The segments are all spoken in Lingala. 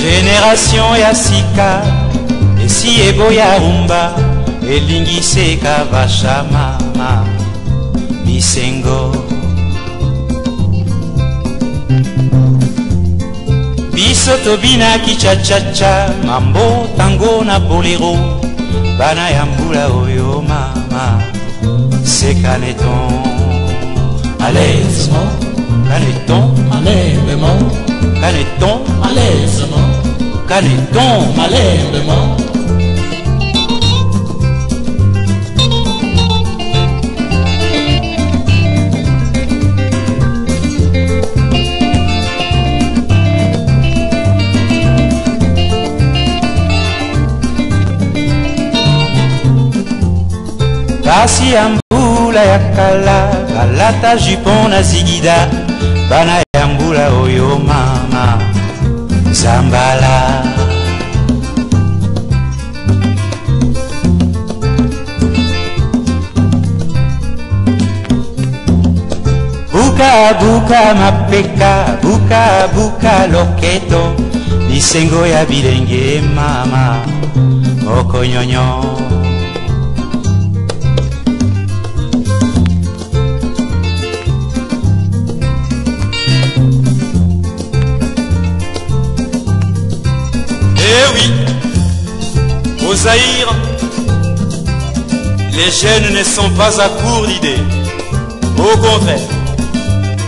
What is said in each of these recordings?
Génération ya sika esi eboya rumba elingise kavashama bisengo biso tobinaki cha-cha-cha mambo tango na bolero bana ya mbula oyo mama se caneton à l'aisement caneton malainement caneton à l'aisement caneton malainement. basi ya mbula ya kala balata jupon na zigida bana ya mbula oyo mama zambala buka buka mapeka buka buka loketo bisengo ya bilenge mama okonyonyo. Eh oui, au Zaïre, les jeunes ne sont pas à court d'idées. Au contraire,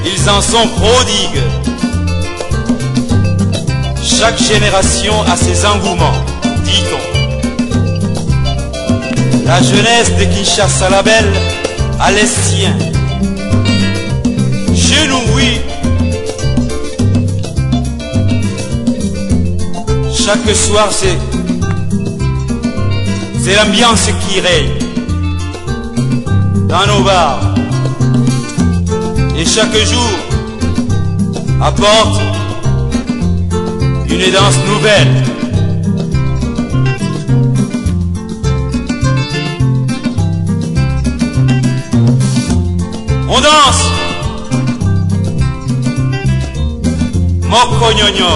ils en sont prodigues. Chaque génération a ses engouements, dit-on. La jeunesse de Kinshasa la belle a les siens. Chez nous, oui. Chaque soir, c'est l'ambiance qui règne dans nos bars. Et chaque jour apporte une danse nouvelle. On danse Moko Nyonyo.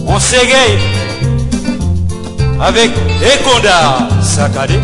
On s'égaye avec Ekonda Sakade.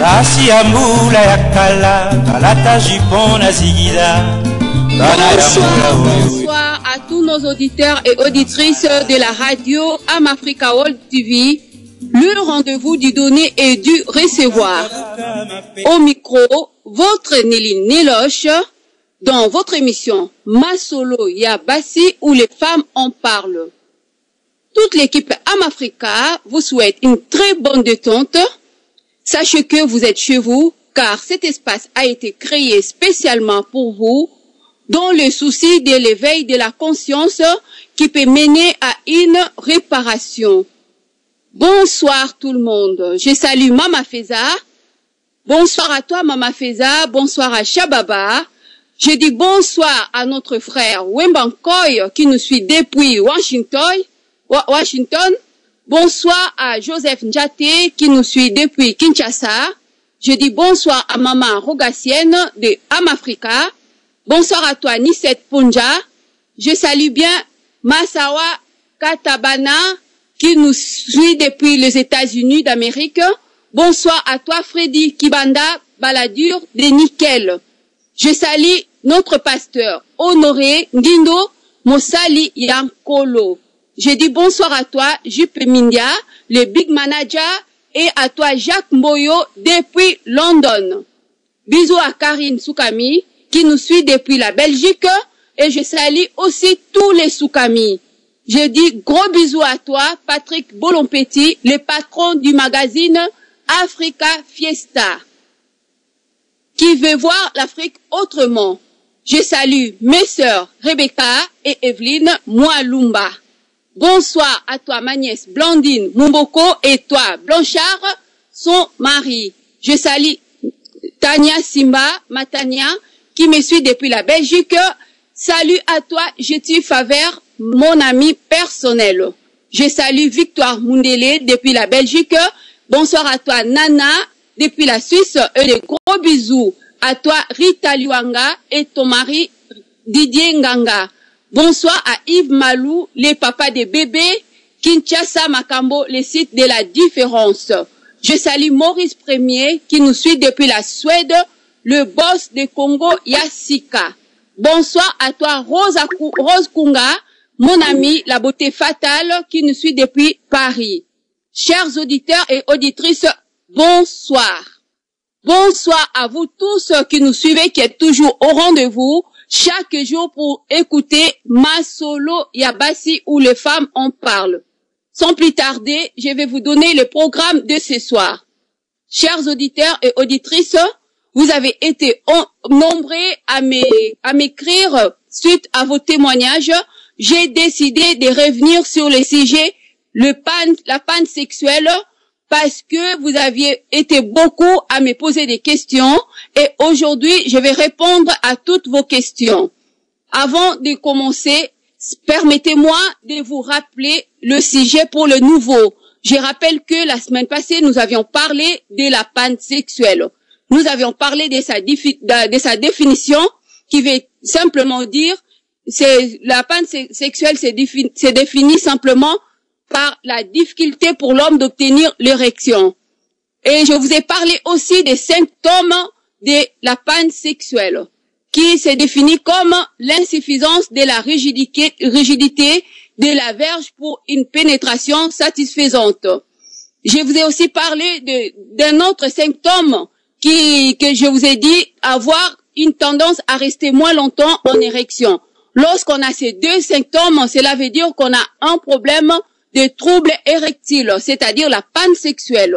basi ya mbula ya kala balata jupon na zigida bana ya mbula oyo. Bonsoir à tous nos auditeurs et auditrices de la radio Amafrica World TV, le rendez-vous du donner et du recevoir. Au micro, votre Néline Néloche, dans votre émission Masolo Yabassi où les femmes en parlent. Toute l'équipe Amafrica vous souhaite une très bonne détente. Sachez que vous êtes chez vous, car cet espace a été créé spécialement pour vous, dans le souci de l'éveil de la conscience qui peut mener à une réparation. Bonsoir tout le monde. Je salue Mama Feza. Bonsoir à toi Mama Feza. Bonsoir à Shababa. Je dis bonsoir à notre frère Wembankoy qui nous suit depuis Washington. Bonsoir à Joseph Njate qui nous suit depuis Kinshasa. Je dis bonsoir à maman Rogacienne de Amafrica. Bonsoir à toi Nisset Punja. Je salue bien Masawa Katabana qui nous suit depuis les États-Unis d'Amérique. Bonsoir à toi Freddy Kibanda Baladur de Nickel. Je salue notre pasteur Honoré Ndindo Mosali Yankolo. Je dis bonsoir à toi Juppe Mindia, le big manager, et à toi Jacques Mboyo depuis London. Bisous à Karine Soukami qui nous suit depuis la Belgique, et je salue aussi tous les Soukami. Je dis gros bisous à toi Patrick Bolompetit, le patron du magazine Africa Fiesta, qui veut voir l'Afrique autrement. Je salue mes sœurs Rebecca et Evelyne Moualumba. Bonsoir à toi ma nièce Blandine Mumboko et toi Blanchard, son mari. Je salue Tania Simba, ma Tania, qui me suit depuis la Belgique. Salut à toi Jétu Faver, mon ami personnel. Je salue Victoire Mundele depuis la Belgique. Bonsoir à toi Nana depuis la Suisse et des gros bisous à toi Rita Luanga et ton mari Didier Nganga. Bonsoir à Yves Malou, les papas des bébés, Kinshasa Makambo, les sites de la différence. Je salue Maurice Premier qui nous suit depuis la Suède, le boss de Congo Yassika. Bonsoir à toi Rose Kunga, mon ami, la beauté fatale qui nous suit depuis Paris. Chers auditeurs et auditrices, bonsoir. Bonsoir à vous tous qui nous suivez, qui êtes toujours au rendez-vous chaque jour pour écouter Masolo Yabassi où les femmes en parlent. Sans plus tarder, je vais vous donner le programme de ce soir. Chers auditeurs et auditrices, vous avez été nombreux à m'écrire suite à vos témoignages. J'ai décidé de revenir sur le sujet, la panne sexuelle, parce que vous aviez été beaucoup à me poser des questions et aujourd'hui, je vais répondre à toutes vos questions. Avant de commencer, permettez-moi de vous rappeler le sujet pour le nouveau. Je rappelle que la semaine passée, nous avions parlé de la panne sexuelle. Nous avions parlé de sa définition qui veut simplement dire, la panne sexuelle c'est défini simplement par la difficulté pour l'homme d'obtenir l'érection. Et je vous ai parlé aussi des symptômes de la panne sexuelle, qui se définit comme l'insuffisance de la rigidité de la verge pour une pénétration satisfaisante. Je vous ai aussi parlé d'un autre symptôme que je vous ai dit avoir une tendance à rester moins longtemps en érection. Lorsqu'on a ces deux symptômes, cela veut dire qu'on a un problème de troubles érectiles, c'est-à-dire la panne sexuelle.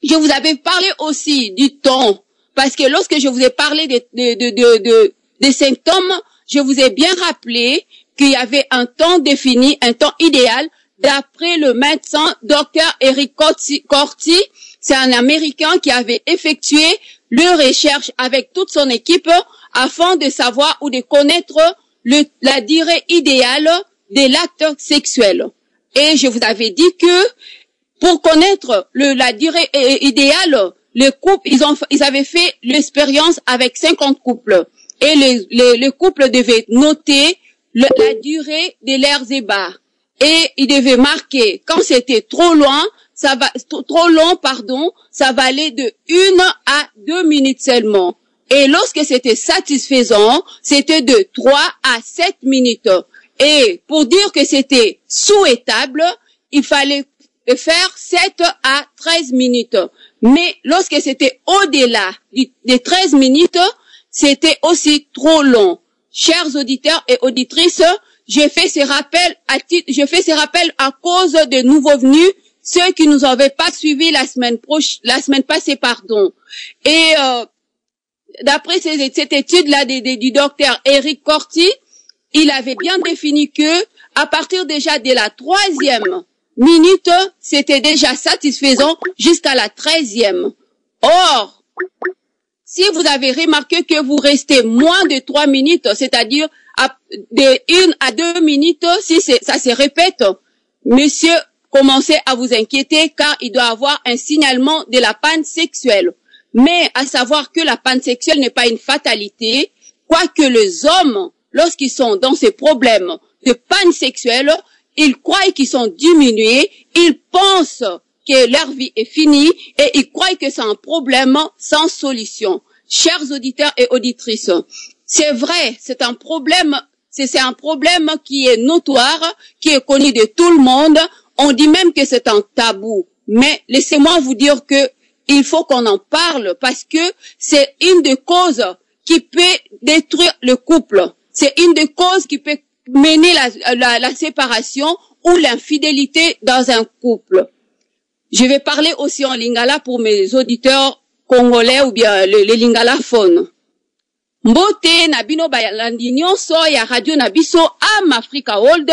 Je vous avais parlé aussi du temps, parce que lorsque je vous ai parlé des symptômes, je vous ai bien rappelé qu'il y avait un temps défini, un temps idéal, d'après le médecin Dr. Eric Corti. C'est un Américain qui avait effectué le recherche avec toute son équipe afin de savoir ou de connaître la durée idéale de l'acte sexuel. Et je vous avais dit que pour connaître la durée idéale, les couples, ils avaient fait l'expérience avec 50 couples. Et les couples devaient noter la durée de leurs ébats. Et ils devaient marquer quand c'était trop long, ça va aller de 1 à 2 minutes seulement. Et lorsque c'était satisfaisant, c'était de 3 à 7 minutes. Et pour dire que c'était souhaitable, il fallait faire 7 à 13 minutes. Mais lorsque c'était au-delà des 13 minutes, c'était aussi trop long. Chers auditeurs et auditrices, je fais ces rappels à cause de nouveaux venus, ceux qui nous avaient pas suivis la semaine passée, Et d'après cette étude-là du docteur Eric Corti, il avait bien défini que à partir déjà de la 3e minute, c'était déjà satisfaisant jusqu'à la 13e. Or, si vous avez remarqué que vous restez moins de 3 minutes, c'est-à-dire de 1 à 2 minutes, si ça se répète, monsieur, commencez à vous inquiéter car il doit avoir un signalement de la panne sexuelle. Mais à savoir que la panne sexuelle n'est pas une fatalité, quoique les hommes, lorsqu'ils sont dans ces problèmes de panne sexuelle, ils croient qu'ils sont diminués, ils pensent que leur vie est finie et ils croient que c'est un problème sans solution. Chers auditeurs et auditrices, c'est vrai, c'est un problème qui est notoire, qui est connu de tout le monde. On dit même que c'est un tabou. Mais laissez-moi vous dire que il faut qu'on en parle parce que c'est une des causes qui peut détruire le couple. C'est une des causes qui peut mener la séparation ou l'infidélité dans un couple. Je vais parler aussi en lingala pour mes auditeurs congolais ou bien les lingalaphones. Mbote na bino balandi nyonso ya radio na biso Am Africa World,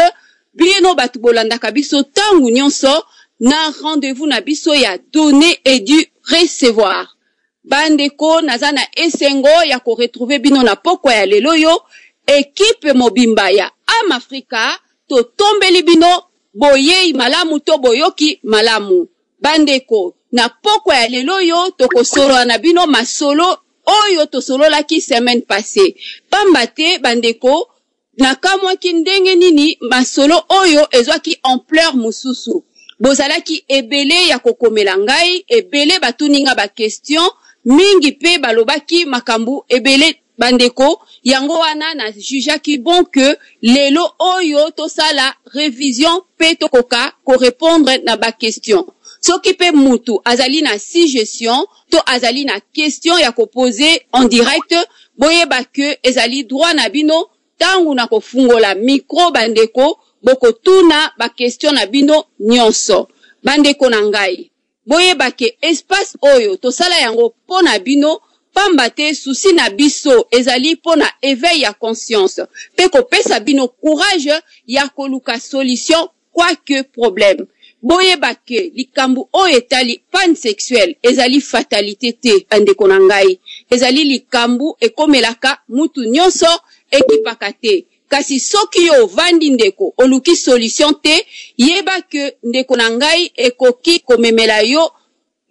bino batu bolandaka biso tangu nyonso na rendez-vous na biso ya donner et du recevoir. Bandeko nazana esengo ya ko retrouver bino na poko ya lelo yo, équipe mobimba ya Am Africa to tombeli bino boyei malamu to boyoki malamu. Bandeko na poko ya lelo yo tokosolo na bino masolo oyo tosololaki semaine passée. Pambate bandeko na kamwa ki ndenge nini masolo oyo ezwaki ampleur mususu. Bozalaki ebele ya kokomela ngai, ebele batuninga ba question, mingi pe balobaki makambu ebele bandeko, yango wana na jujaki bon que lelo oyo tosala révision pe tokoka ko répondre na ba question. Soki pe mutu azali na suggestion to azali na question ya ko poser en direct, boyeba que ezali droit na bino tangu na ko fungola micro bandeko boko tuna ba question na bino nyonso. Bandeko na ngai boyeba ke espace oyo tosala yango pona bino, pamba te souci na biso ezali pona éveil ya conscience pe ko pesa bino courage ya koluka solution quoique problème. Boyeba ke likambu oyo etali panne sexuelle ezali fatalité te bandeko na ngai, ezali likambu ekomelaka mutu nyonso ekipaka te. Kasi soki yo vandi ndeko oluki solution te, yeba ke ndeko na ngai ekoki komemela yo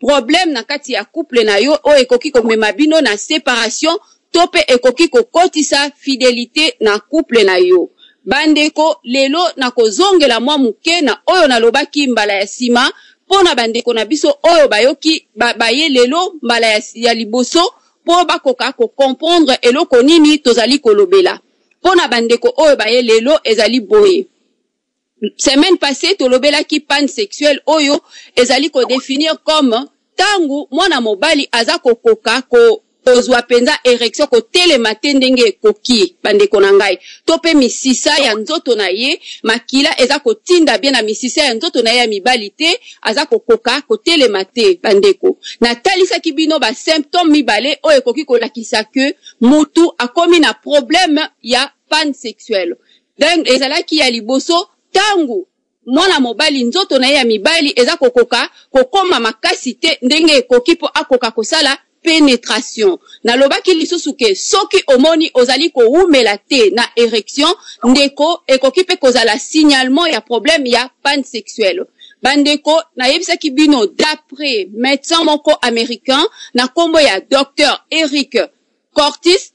problème na kati ya couple na yo, o ekoki komema bino na séparation to pe ekoki kokotisa fidélité na couple na yo. Bandeko lelo na kozongela mwa muke na oyo nalobaki mbala ya sima pona bandeko na biso oyo bayoki baye lelo mbala ya liboso po bakoka ko comprendre eloko nini tozali kolobela. Pona bandeko oyo baye lelo ezali boye. Semaine passée tolobela ki panne sexuelle oyo ezali ko définir comme tangu mwana mobali aza kokoka ko ozwa penza érection ko telemate ndenge koki bandeko na ngai. Tope misisa ya nzoto na ye makila eza ko tinda bien na misisa ya nzoto na ye ya mibali te aza kokoka ko telemate bandeko. Na talisa kibino ba symptômes mibale oyo ekoki kolakisa ke mutu akomi na problème ya panne sexuelle. Donc ezalaki ya liboso tangu mwana mobali nzoto na ye ya mibali eza kokoka kokoma makasi te ndenge ekoki po akoka kosala pénétration. Nalobaki lisusu ke soki omoni ozali ko umela te na érection ndeko ekoki pe kozala signalement ya problème ya panne sexuelle. Bandeko na yebisaki bino d'après médecin moko américain na kombo ya docteur Eric Curtis.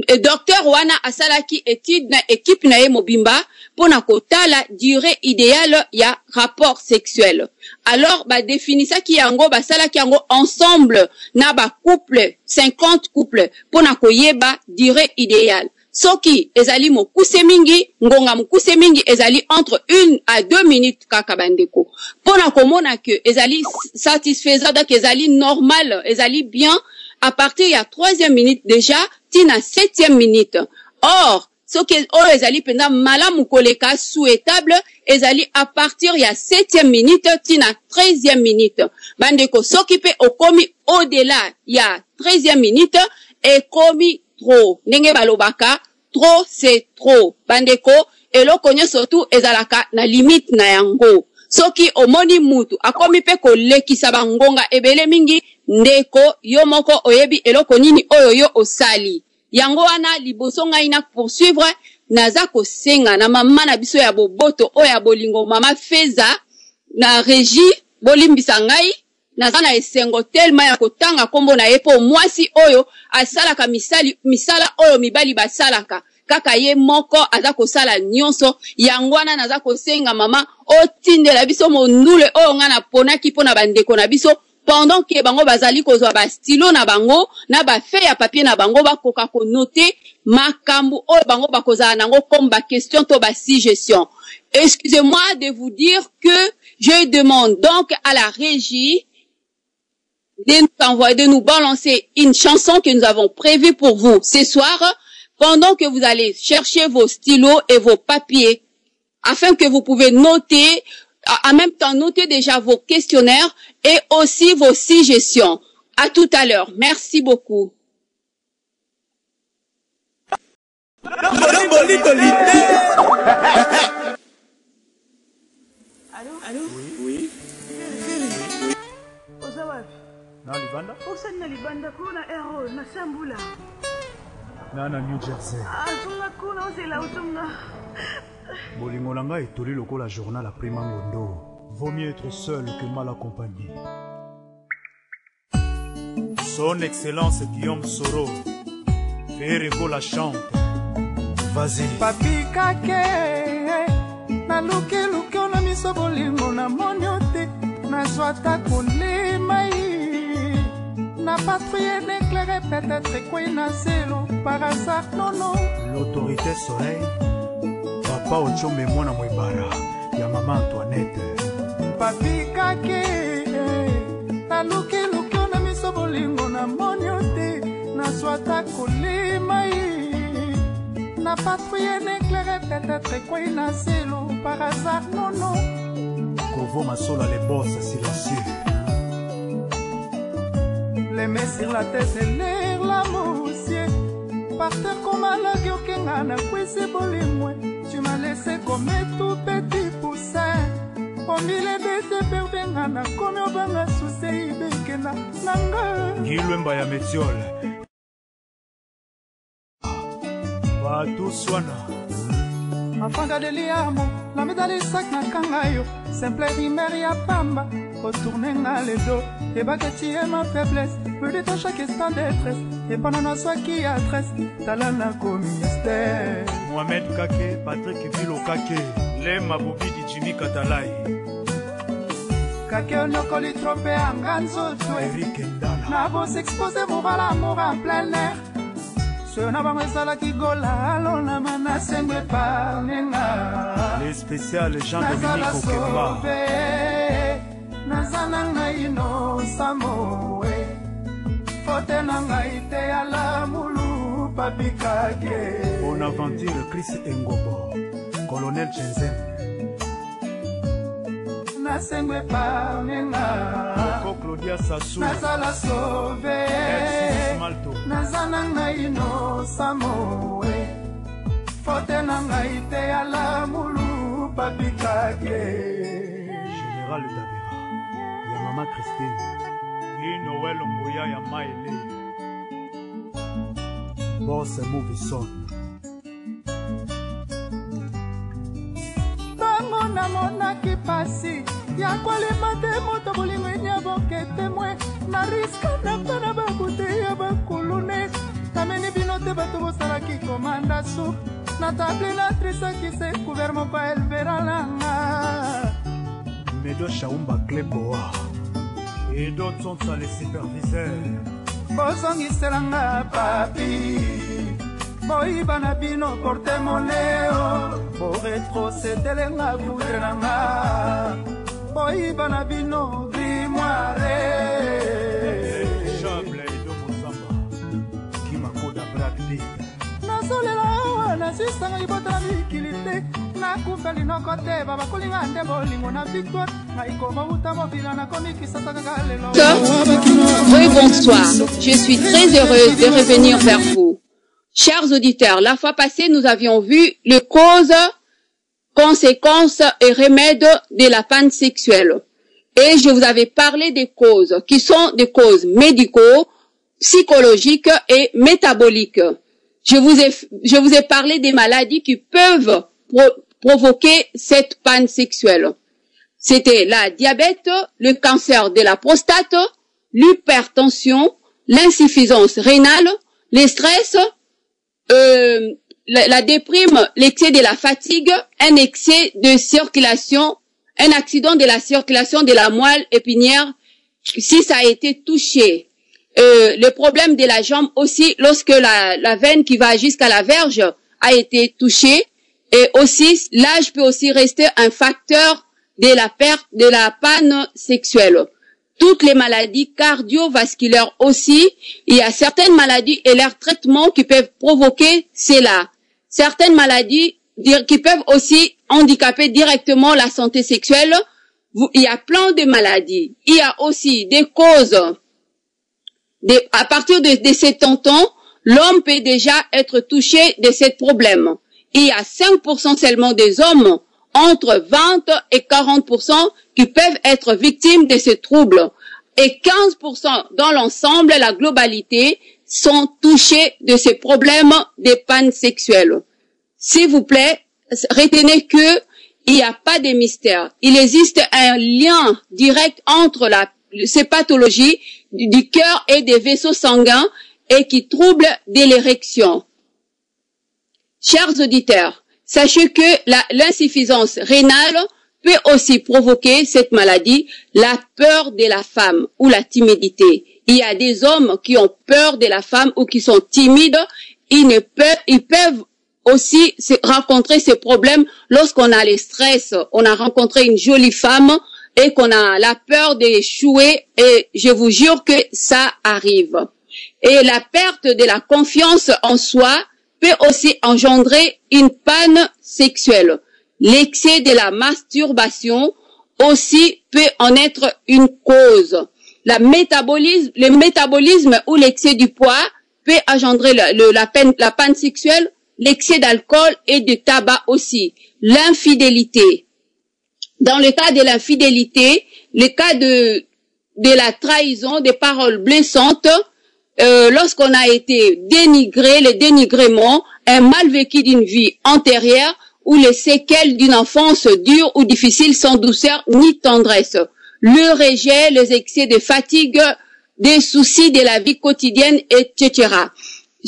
Docteur wana asalaki étude na équipe na ye mobimba pona kotala durée idéale ya rapport sexuel. Alors ba définisaki yango basalaki yango ensemble na ba couple 50 couple pona koyeba durée idéale. Soki ezali mokuse mingi ngonga mokuse mingi ezali entre 1 à 2 minutes kaka bandeko. Pona komona que ezali satisfaisant donc ezali normal, ezali bien à partir ya 3e minute déjà tina 7e minute. Or, soki ezali penda malamu koleka souhaitable ezali à partir ya 7e minute tina 13e minute. Bandeko soki pe okomi au-delà ya 13e minute ekomi trop. Ndenge balobaka trop c'est trop. Bandeko eloko nyonso tu ezalaka na limite na yango. Soki omoni mutu akomi pe kolekisa bangonga ebele mingi ndeko yo moko oyebi eloko nini oyo yo osali. Yango wana liboso ngai na poursuivre naza kosenga na mama na biso ya boboto oyo ya bolingo mama Feza na régie bolimbisa ngai nazana esengo tellement ya kotanga kombo na yepo mwasi oyo asalaka misala oyo mibali basalaka kaka ye moko aza kosala nyonso yangwana naza kosenga mama otindela biso mondule oyo nga na ponaki pona bandeko na biso pendant que bango bazali kozwa ba stylo na bango na ba feuille ya papier na bango bakoka ko noter makambu oyo bango bakozala nango comme ba question to ba suggestion. Excusez-moi de vous dire que je demande donc à la régie de nous envoyer, de nous balancer une chanson que nous avons prévue pour vous ce soir, pendant que vous allez chercher vos stylos et vos papiers, afin que vous pouvez noter, en même temps noter déjà vos questionnaires et aussi vos suggestions. À tout à l'heure. Merci beaucoup. Allô? Oui. Na libanda? Osani na libanda kuna ero na Sambula. Na New Jersey. Azunga kuna ozela uzunga. Bolingo langa etoli lokola journal après Mangondo. Vaut mieux être seul que mal accompagné. Son Excellence Guillaume Soro. Ferrego la chante. Vas-y. Papi kake. Na luke na miso bolingo na moniote. Na zwata kolema na patrouille d'éclairer peut-être quoi na zélo par hasard non. L'autorité soleil. Papa Ochombe mwana mwibara ya mama Antoinette. Papi kake na luke na miso bolingo na moniote na zwata kolema na patrouille d'éclairer peut-être quoi na zélo par hasard non. Kovo Masola les boss silencieux. Les mains sur la tête et l'air la moussier. Par terre comme à la gueule c'est bolimoué. Tu m'as laissé comme un tout petit poussin. Au milieu de tes pervengana comme au banga sous ses ibekena nanga. Gilwemba ya Metiole. Batu Swana. Afanga de liamo, la médaille sac na kangayo. Simple rimer ya pamba. Retourner dans les dos, et bagati est ma faiblesse. Me détache à chaque instant détresse. Et pendant nos soins qui adresse, talana comme mystère. Mohamed Kake, Patrick Vilo Kake, les Maboubi di Jimmy Katalai. Kake onyokoli trompé en ganzo toi. Eric Ndala. Nabo s'exposer pour voir l'amour en plein air. Ce n'a pas sala qui gola, alona mana sengwe parnenga. Les spéciales Jean-Dominique Okemba. Nazananga ino samoe Fote nanga ite ala mulu papikake. Bonaventure Chris Engobo, Colonel Chenzen. Nasengwe parnenga Coco Claudia Sassou. Nazala sauve Nazananga ino samoe Fote nanga ite ala mulu papikake. Général Dabera. Mama Christine, Guy Noël Mouya ya Maïli, Boss Mouvison. Bango na mona ki pasi, ya kolima te moto bolingo nya boke témoin, na risque na pana bakute ya bakulune, tameni bino te bato bosala ki komanda soup, na table na trisa ki se couvert moko elvera langa. Medo Chaumba Kleboa. Et d'autres sont ça les superviseurs. Bozongiselanga papi Boiba na bino porte-monnaie Bo retroceder nga voudre nanga Boiba na bino grimoire Chable et Domosamba Kimakoda Brad Pitt. Nasolela awa nasisanga libota na mikilite Nakufeli noko te baba kulinga nde bolingo na victoire. Oui, bonsoir. Je suis très heureuse de revenir vers vous. Chers auditeurs, la fois passée, nous avions vu les causes, conséquences et remèdes de la panne sexuelle. Et je vous avais parlé des causes, qui sont des causes médicaux, psychologiques et métaboliques. Je vous ai parlé des maladies qui peuvent provoquer cette panne sexuelle. C'était la diabète, le cancer de la prostate, l'hypertension, l'insuffisance rénale, le stress, la déprime, l'excès de la fatigue, un excès de circulation, un accident de la circulation de la moelle épinière, si ça a été touché. Le problème de la jambe aussi, lorsque la veine qui va jusqu'à la verge a été touchée. Et aussi, l'âge peut aussi rester un facteur de la perte de la panne sexuelle. Toutes les maladies cardiovasculaires aussi, il y a certaines maladies et leurs traitements qui peuvent provoquer cela. Certaines maladies qui peuvent aussi handicaper directement la santé sexuelle. Il y a plein de maladies. Il y a aussi des causes. À partir de 70 ans, l'homme peut déjà être touché de ce problème. Il y a 5% seulement des hommes entre 20 et 40% qui peuvent être victimes de ce trouble. Et 15% dans l'ensemble, la globalité, sont touchés de ces problèmes de panne sexuelle. S'il vous plaît, retenez que il n'y a pas de mystère. Il existe un lien direct entre ces pathologies du cœur et des vaisseaux sanguins et qui troublent de l'érection. Chers auditeurs, sachez que l'insuffisance rénale peut aussi provoquer cette maladie, la peur de la femme ou la timidité. Il y a des hommes qui ont peur de la femme ou qui sont timides. Ils peuvent aussi rencontrer ces problèmes lorsqu'on a le stress. On a rencontré une jolie femme et qu'on a la peur d'échouer, et je vous jure que ça arrive. Et la perte de la confiance en soi peut aussi engendrer une panne sexuelle. L'excès de la masturbation aussi peut en être une cause. Le métabolisme ou l'excès du poids peut engendrer la panne sexuelle, l'excès d'alcool et de tabac aussi. L'infidélité. Dans le cas de l'infidélité, le cas de la trahison, des paroles blessantes, lorsqu'on a été dénigré, le dénigrement, un mal vécu d'une vie antérieure ou les séquelles d'une enfance dure ou difficile sans douceur ni tendresse. Le rejet, les excès de fatigue, des soucis de la vie quotidienne, etc.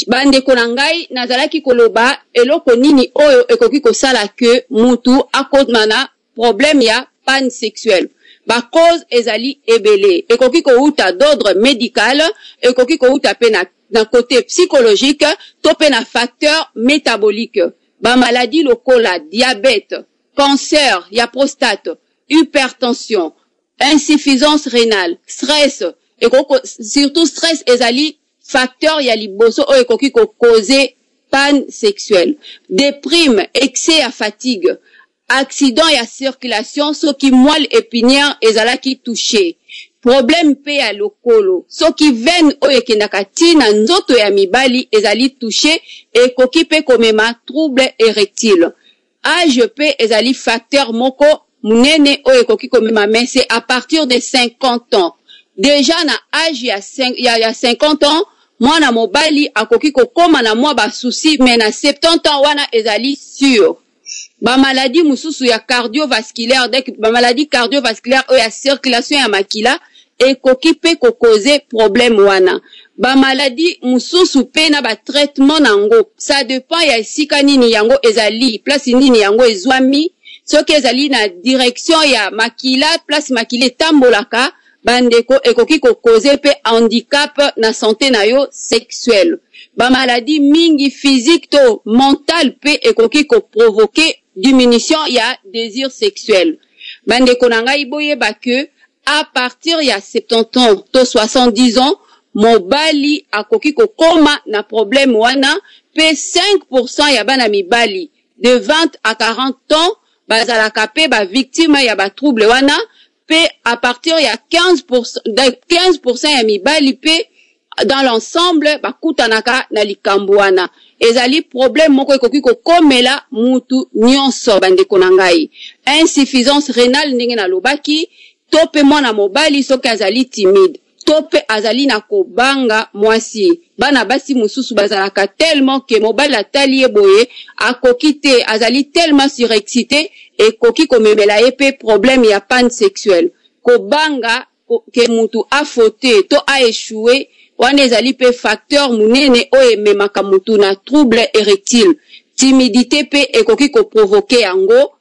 Bande konangai nazalaki koloba eloko nini oyo ekoki kosala ke mutu akodmana problème ya panne sexuelle. Ba cause ezali ebele. Ekoki kouta d'ordre médical, ekoki kouta pe na côté psychologique, to pe na facteur métabolique. Ba maladie lokola diabète, cancer ya prostate, hypertension, insuffisance rénale, stress, ekoko surtout stress ezali facteur ya liboso o ekoki ko causer panne sexuelle. Déprime, excès à fatigue, accident ya circulation, soki moelle épinière ezalaki touché. Problème pe ya lokolo, soki veine o ekendaka tina nzoto ya mibali ezali touché, ekoki pe komema trouble érectile. Âge pe ezali facteur moko munene o ekoki komema, mais c'est à partir de 50 ans. Déjà na âge ya 50 ans, mwana mobali akoki kokoma na mwa ba souci, mais na 70 ans wana ezali sûr. Ba maladie mususu ya cardiovasculaire, ba maladie cardiovasculaire o ya circulation ya makila ekoki pe ko causer problème wana. Ba maladie mususu pe na ba traitement nango, ça dépend ya esika nini yango ezali, place nini yango ezwami, soki ezali na direction ya makila, place makila tambolaka, bandeko ekoki ko causer pe handicap na santé na yo sexuelle. Ba maladie mingi physique to mental pe ekoki ko provoquer diminution ya désir sexuel. Bandeko na ngai boyeba que à partir ya 70 ans to 70 ans, mobali akoki ko koma na problème wana, pe 5% ya bana mibali de 20 à 40 ans bazalaka pe ba victime ya ba trouble wana, pe à partir ya 15% ya mibali pe dans l'ensemble bakutanaka na likambo wana. Ezali problème moko ekoki ko komela mutu nyonso bandeko na ngai. Insuffisance rénale ndenge na lobaki, tope mwana mobali soki azali timide, tope azali na kobanga mwasi. Bana basi mususu bazalaka tellement que mobali atali eboye akoki te, azali tellement surexcité et koki komemela epe problème ya pansexuel. Kobanga ke mutu a fauté to a échoué wana ezali pe facteur munene o ememaka mutu na trouble érectile. Timidité pe ekoki ko provoquer yango.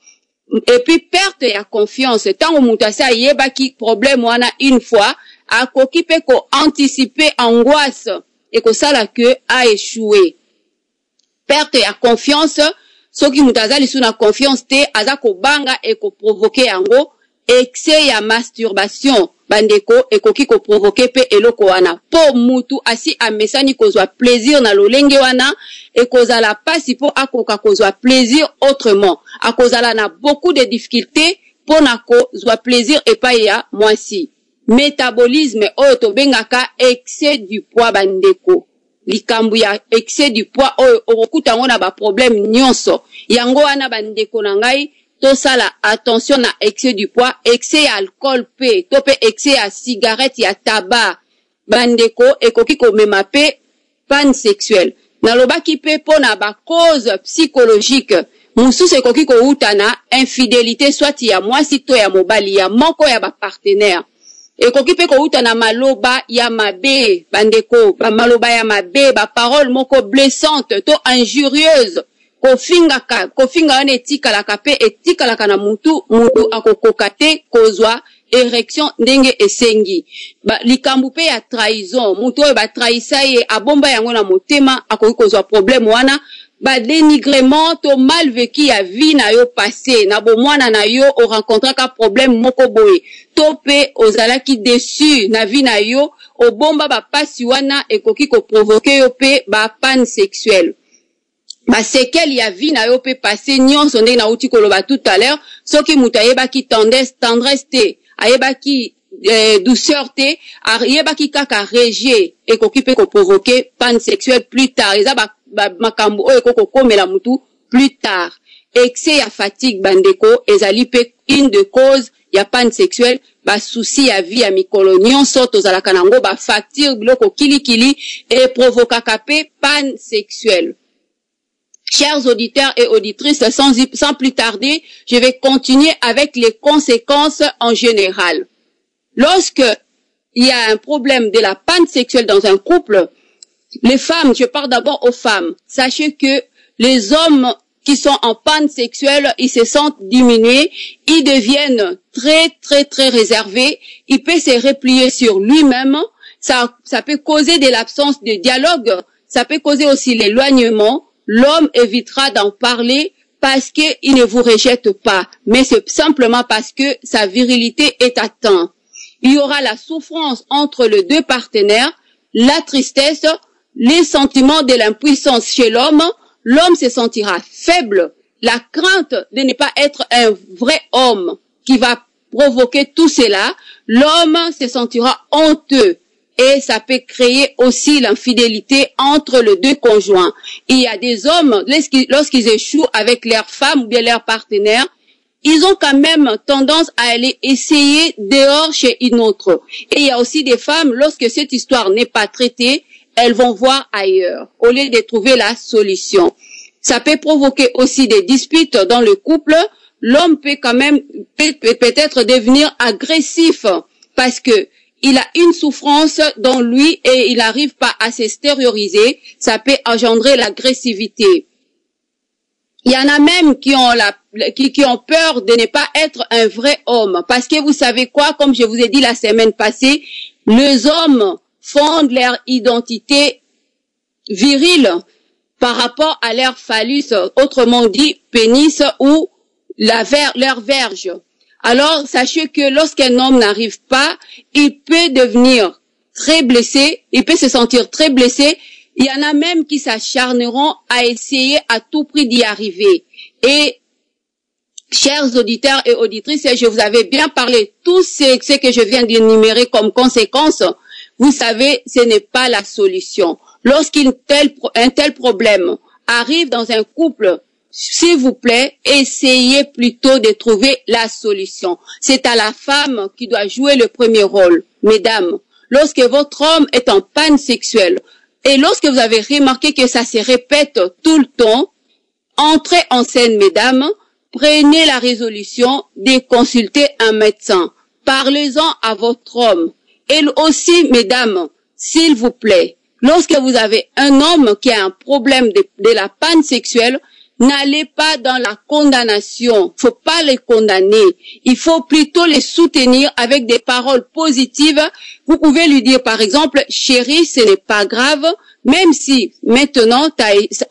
Et puis perte ya confiance. Tango mutu asa yebaki problème wana une fois, akoki pe ko anticiper angoisse et ko sala que a échoué. Perte ya confiance, soki mutu azali suna confiance te aza ko banga et ko provoquer yango. Excès ya masturbation bandeko ekoki ko provoquer pe eloko wana po mutu asi amesani kozwa plaisir na lolenge wana et kozala pasi po akoka kozwa plaisir autrement akozala na beaucoup de difficultés po na kozwa plaisir epai ya mwasi. Métabolisme oyo tobengaka excès du poids bandeko, likambu ya excès du poids oyo okokuta ngo na ba problème nyonso yango wana bandeko na ngai. Tosala attention na excès du poids, excès ya alcool pe, to pe excès ya cigarette ya tabac. Bandeko ekoki komema pe pansexuel. Nalobaki pe po na ba cause psychologique. Mususu ekoki ko uta na infidélité soit ya mwasi to ya mobali ya moko ya ba partenaire. Ekoki pe ko uta na maloba ya mabe bandeko, ba maloba ya mabe, ba parole moko blessante to injurieuse. Kofinga wane etikalaka pe etikalaka na mutu akokoka te kozwa érection ndenge esengi. Likambu pe ya trahison, mutu oyo ba trahisa ye abomba yango na motema akoki kozwa problème wana. Dénigrement to mal vécu ya vie na yo passé na bomwana na yo o rencontraka problème moko boye to pe ozalaki déçu na vie na yo o bomba ba pasi wana ekoki ko provoquer yo pe ba pansexuel. Séquelle ya vie na yo pe passé nyonso ndenge na uti koloba tout à l'heure soki mutu ayebaki tendresse te ayebaki douceur te ayebaki kaka rejet ekoki pe ko provoquer pansexuel plus tard eza makambo oyo ekoko komela mutu plus tard. Excès ya fatigue bandeko ezali pe une de cause ya pansexuel. Souci ya vie ya mikolo nyonso tozalaka nango facture biloko kilikili et provokaka pe pansexuel. Chers auditeurs et auditrices, sans plus tarder, je vais continuer avec les conséquences en général. Lorsque il y a un problème de la pansexuelle dans un couple, les femmes, je parle d'abord aux femmes, sachez que les hommes qui sont en pansexuelle, ils se sentent diminués, ils deviennent très réservés, ils peuvent se replier sur lui-même, ça peut causer de l'absence de dialogue, ça peut causer aussi l'éloignement. L'homme évitera d'en parler parce qu'il ne vous rejette pas, mais c'est simplement parce que sa virilité est atteinte. Il y aura la souffrance entre les deux partenaires, la tristesse, les sentiments de l'impuissance chez l'homme. L'homme se sentira faible, la crainte de ne pas être un vrai homme qui va provoquer tout cela. L'homme se sentira honteux. Et ça peut créer aussi l'infidélité entre les deux conjoints. Il y a des hommes, lorsqu'ils échouent avec leur femme ou bien leur partenaire, ils ont quand même tendance à aller essayer dehors chez une autre. Et il y a aussi des femmes, lorsque cette histoire n'est pas traitée, elles vont voir ailleurs, au lieu de trouver la solution. Ça peut provoquer aussi des disputes dans le couple. L'homme peut quand même peut-être devenir agressif parce que il a une souffrance dans lui et il n'arrive pas à s'extérioriser. Ça peut engendrer l'agressivité. Il y en a même qui ont peur de ne pas être un vrai homme. Parce que vous savez quoi, comme je vous ai dit la semaine passée, les hommes fondent leur identité virile par rapport à leur phallus, autrement dit pénis ou leur verge. Alors, sachez que lorsqu'un homme n'arrive pas, il peut devenir très blessé, il peut se sentir très blessé. Il y en a même qui s'acharneront à essayer à tout prix d'y arriver. Et, chers auditeurs et auditrices, je vous avais bien parlé, tout ce que je viens d'énumérer comme conséquence, vous savez, ce n'est pas la solution. Lorsqu'un tel problème arrive dans un couple, s'il vous plaît, essayez plutôt de trouver la solution. C'est à la femme qui doit jouer le premier rôle. Mesdames, lorsque votre homme est en panne sexuelle, et lorsque vous avez remarqué que ça se répète tout le temps, entrez en scène, mesdames, prenez la résolution de consulter un médecin. Parlez-en à votre homme. Et aussi, mesdames, s'il vous plaît, lorsque vous avez un homme qui a un problème de la panne sexuelle, n'allez pas dans la condamnation. Faut pas les condamner. Il faut plutôt les soutenir avec des paroles positives. Vous pouvez lui dire, par exemple, chérie, ce n'est pas grave. Même si maintenant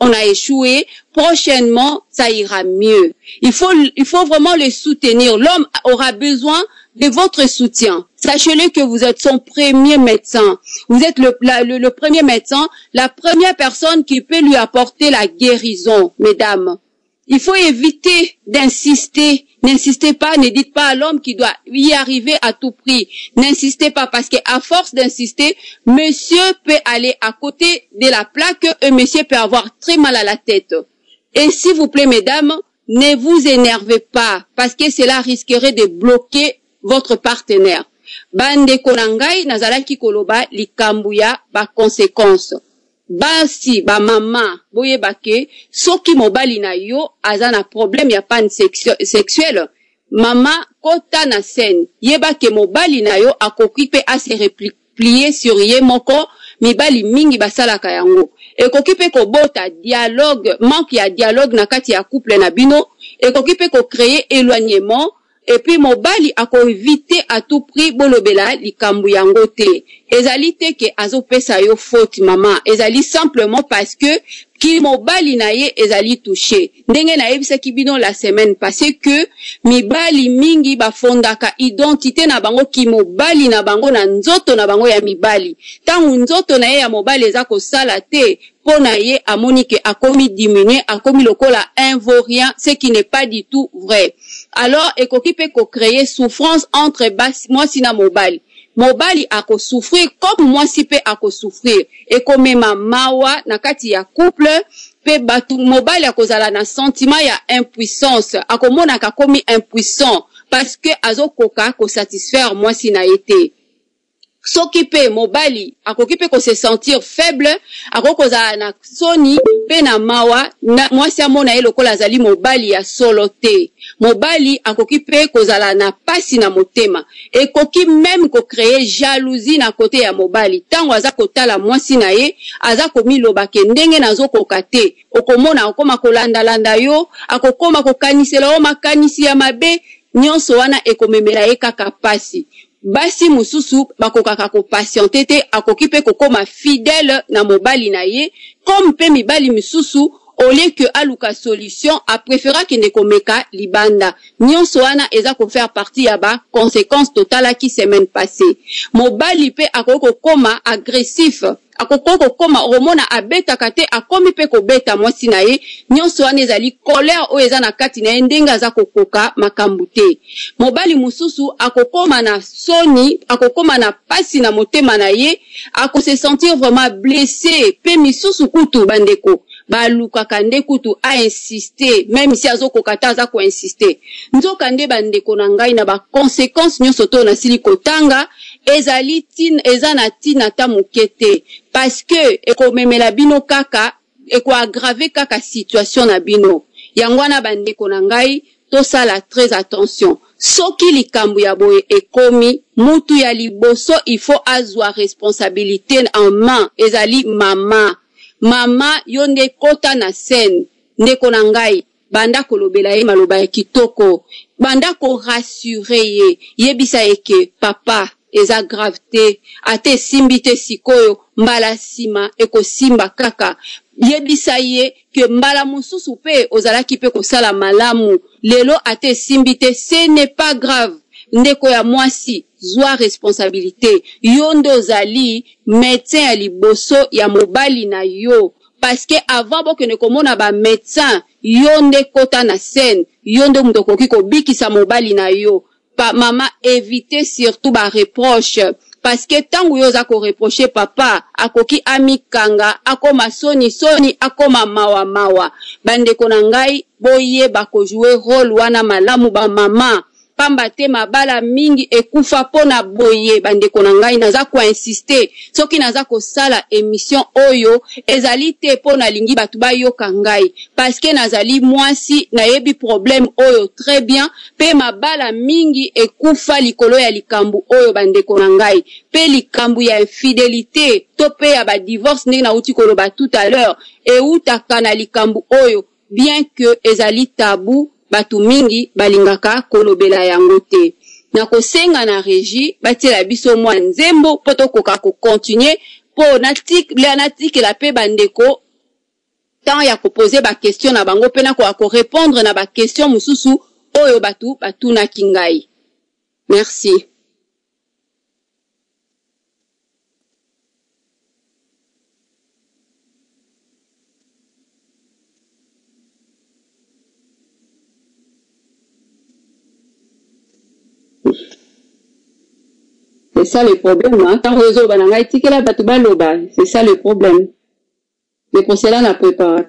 on a échoué, prochainement, ça ira mieux. Il faut vraiment les soutenir. L'homme aura besoin de votre soutien. Sachez-le que vous êtes son premier médecin. Vous êtes le premier médecin, la première personne qui peut lui apporter la guérison, mesdames. Il faut éviter d'insister. N'insistez pas, ne dites pas à l'homme qui doit y arriver à tout prix. N'insistez pas parce qu'à force d'insister, monsieur peut aller à côté de la plaque et monsieur peut avoir très mal à la tête. Et s'il vous plaît, mesdames, ne vous énervez pas parce que cela risquerait de bloquer votre partenaire. Bande konangai nazalaki koloba likambuya ba conséquences. Basi ba mama boye bake soki mobali na yo azana problème ya panne sexuelle, mama kota na scène yeba ke mobali na yo akoki pe a se replier sur ye moko mibali mingi basalaka yango ekoki pe ko bota dialogue, manque ya dialogue na kati ya couple na bino, ekoki pe ko créer éloignement. Et puis mobali ako éviter à tout prix bolobela likambu yango te. Ezali te ke azopesa yo faute mama. Ezali simplement parce que ki mobali na ye ezali touché. Ndenge na yebisa ki bino la semaine passée que mibali mingi bafondaka identité na bango ki mobali na bango na nzoto na bango ya mibali. Tangu nzoto na ye ya mobali eza kosala te, pona ye amoni ke akomi diminué, akomi lokola un vaurien, ce qui n'est pas du tout vrai. Alors, ekoki pe ko créer souffrance entre mwasi na mobali. Mobali ako souffrir comme mwasi pe ako souffrir. Eko mema mawa na kati ya couple, pe batu mobali akozala na sentiment ya impuissance. Ako mona kakomi impuissant parce que azokoka ko satisfaire mwasi na été. Soki pe mobali akoki pe ko se sentir faible, akokozala na soni pe na mawa na mwasi amona ye lokola azali mobali ya solo te. Mobali akoki pe kozala na pasi na motema. Ekoki même ko créer jalousie na kote ya mobali. Tango aza kotala mwasi na ye, aza komiloba ke ndenge nazokoka te. Okomona okoma kolanda yo, akokoma kokanisela yo makanisi ya mabe, nyonso wana ekomemela ye kaka pasi. Basi mususu bakokaka ko patienter te, akoki pe kokoma fidèle na mobali na ye, comme pe mibali misusu au lieu que aluka solution a préféré que ne komeka libanda. Nyonso wana eza ko faire partie ya ba conséquence totale qui semaine passée. Mobali pe akoko koma agressif, akoko koma hormona abeta kate akomi pe ko beta mwasi na ye, nyonso wana ezali colère o eza na kati na ndenga za kokoka makambute. Mobali mususu akokoma na soni, akokoma na pasi na motema na ye, ako se sentir vraiment blessé, pe misusu kutu bandeko. Baluka kande kutu a insister, même si azo kokata aza ko insister. Nzo kande bandeko na ngai na ba conséquences nyonso to na sili kotanga, ezali tin ezana tina ta mukete parce que ekomemela bino kaka eko aggraver kaka situation na bino. Yangwana bandeko na ngai to sala très attention. Soki likambu ya boye ekomi mutu ya liboso, il faut azwa responsabilité en main. Ezali mama yonde kota na scène ndeko na ngai banda kolobela ye maloba ya kitoko, banda ko rassurer ye yebisa eke papa eza gravité ate simbite sikoyo mbala sima eko simba kaka, yebisa ye ke mbala mususu pe ozalaki pe kosala malamu lelo ate simbite, ce n'est pas grave. Ndeko ya mwasi zwa responsabilité, yondo ozali médecin ya liboso ya mobali na yo, parce que avant boke ne komona ba médecin yonde kota na scène, yonde muto koki ko bikisa mobali na yo. Pa mama éviter surtout ba reproche, parce que tangu yo za ko reprocher papa akoki amikanga akoma soni akoma mawa. Bandeko na ngai boye bako jouer rôle wana malamu ba mama. pamba te mabala mingi ekufa pona boye bandeko na ngai naza ko insister soki naza ko sala émission oyo ezali te pona lingi batu bayoka ngai parce que nazali mwasi nayebi problème oyo très bien pe mabala mingi ekufa likolo ya likambu oyo bandeko na ngai pe likambu ya infidélité to pe ya ba divorce ndenge nauti koloba tout à l'heure eutaka na likambu oyo bien que ezali tabou batu mingi balingaka kolobela yango te na kosenga na régie batela biso mwa nzembo poto koka ko continuer po natik la pe bandeko tant ya ko poser ba question na bango pena ko répondre na ba question mususu oyo batu na kingai. Merci. C'est ça le problème, hein. Quand réseau bananga etike la batu baloba, c'est ça le problème. Mais pour cela na prépare.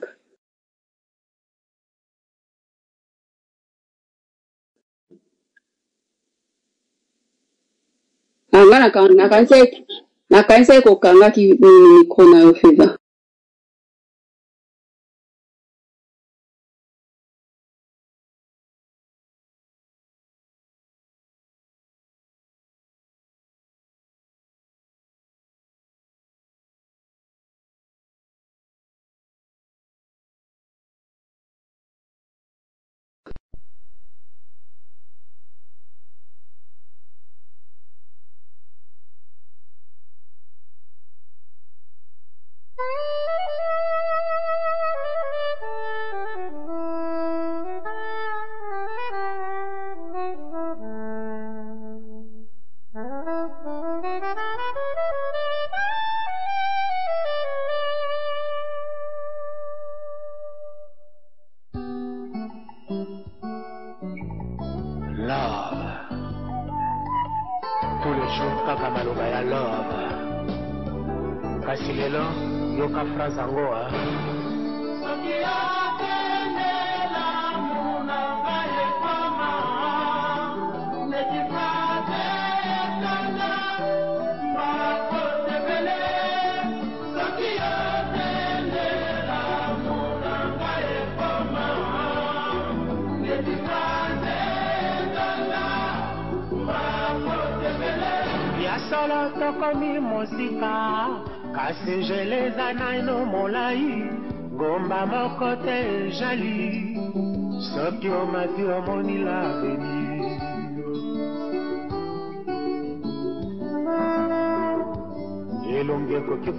Anga na kanse ko kanga ki micro na yo feza.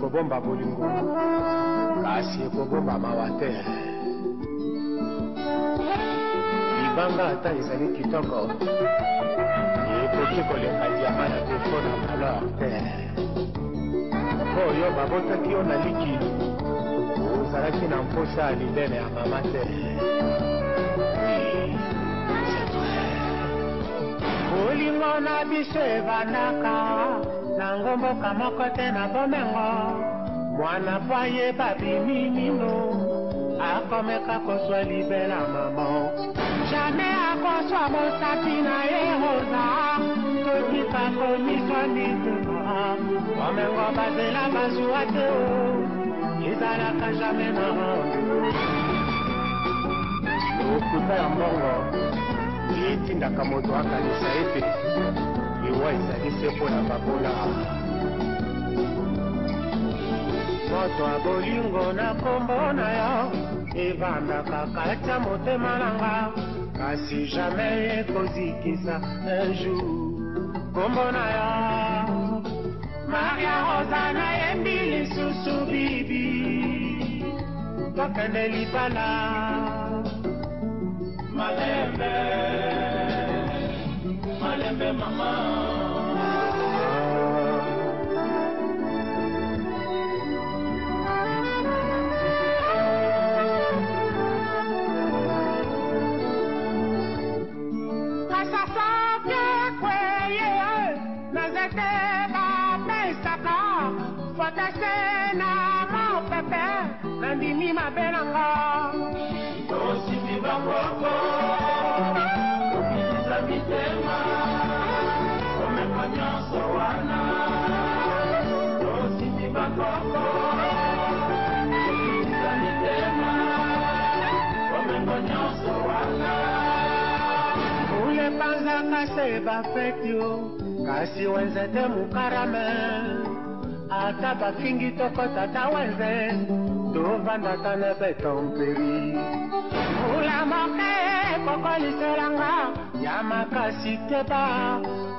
Bomba bolingo kasi ekobomba mawa te libanga ata ezali kitoko ekoki koleka diama ya defo na valeur te oyo babotaki yo na liki ozalaki na mposa ya libele ya mama te bolingo na biso ebandaka na ngomboka moko te na bomengo mwana paye babimi mino akomeka kozwa libela mama jamais akoswa mosati na ye rosa totika komiswa mitema bomengo bazela bazwa te ezalaka jamais na lokuta ya mbongo etindaka moto akanisa ete liwa ezali se mpo na babola moto ya bolingo na kombo na yo evandaka kati ya motema nanga kasi jamais ekozikisa un jour kombo na yo Maria Rosa nayembi lisusu bibi tokende libala malembe malembe mama nandimi mabenanga tosimi bangwako kopitisa Kasi wenze te mukarame ata bafingi tokota ta wenze tovanda tane betomperi mula moke kokoliselanga ya makasi teba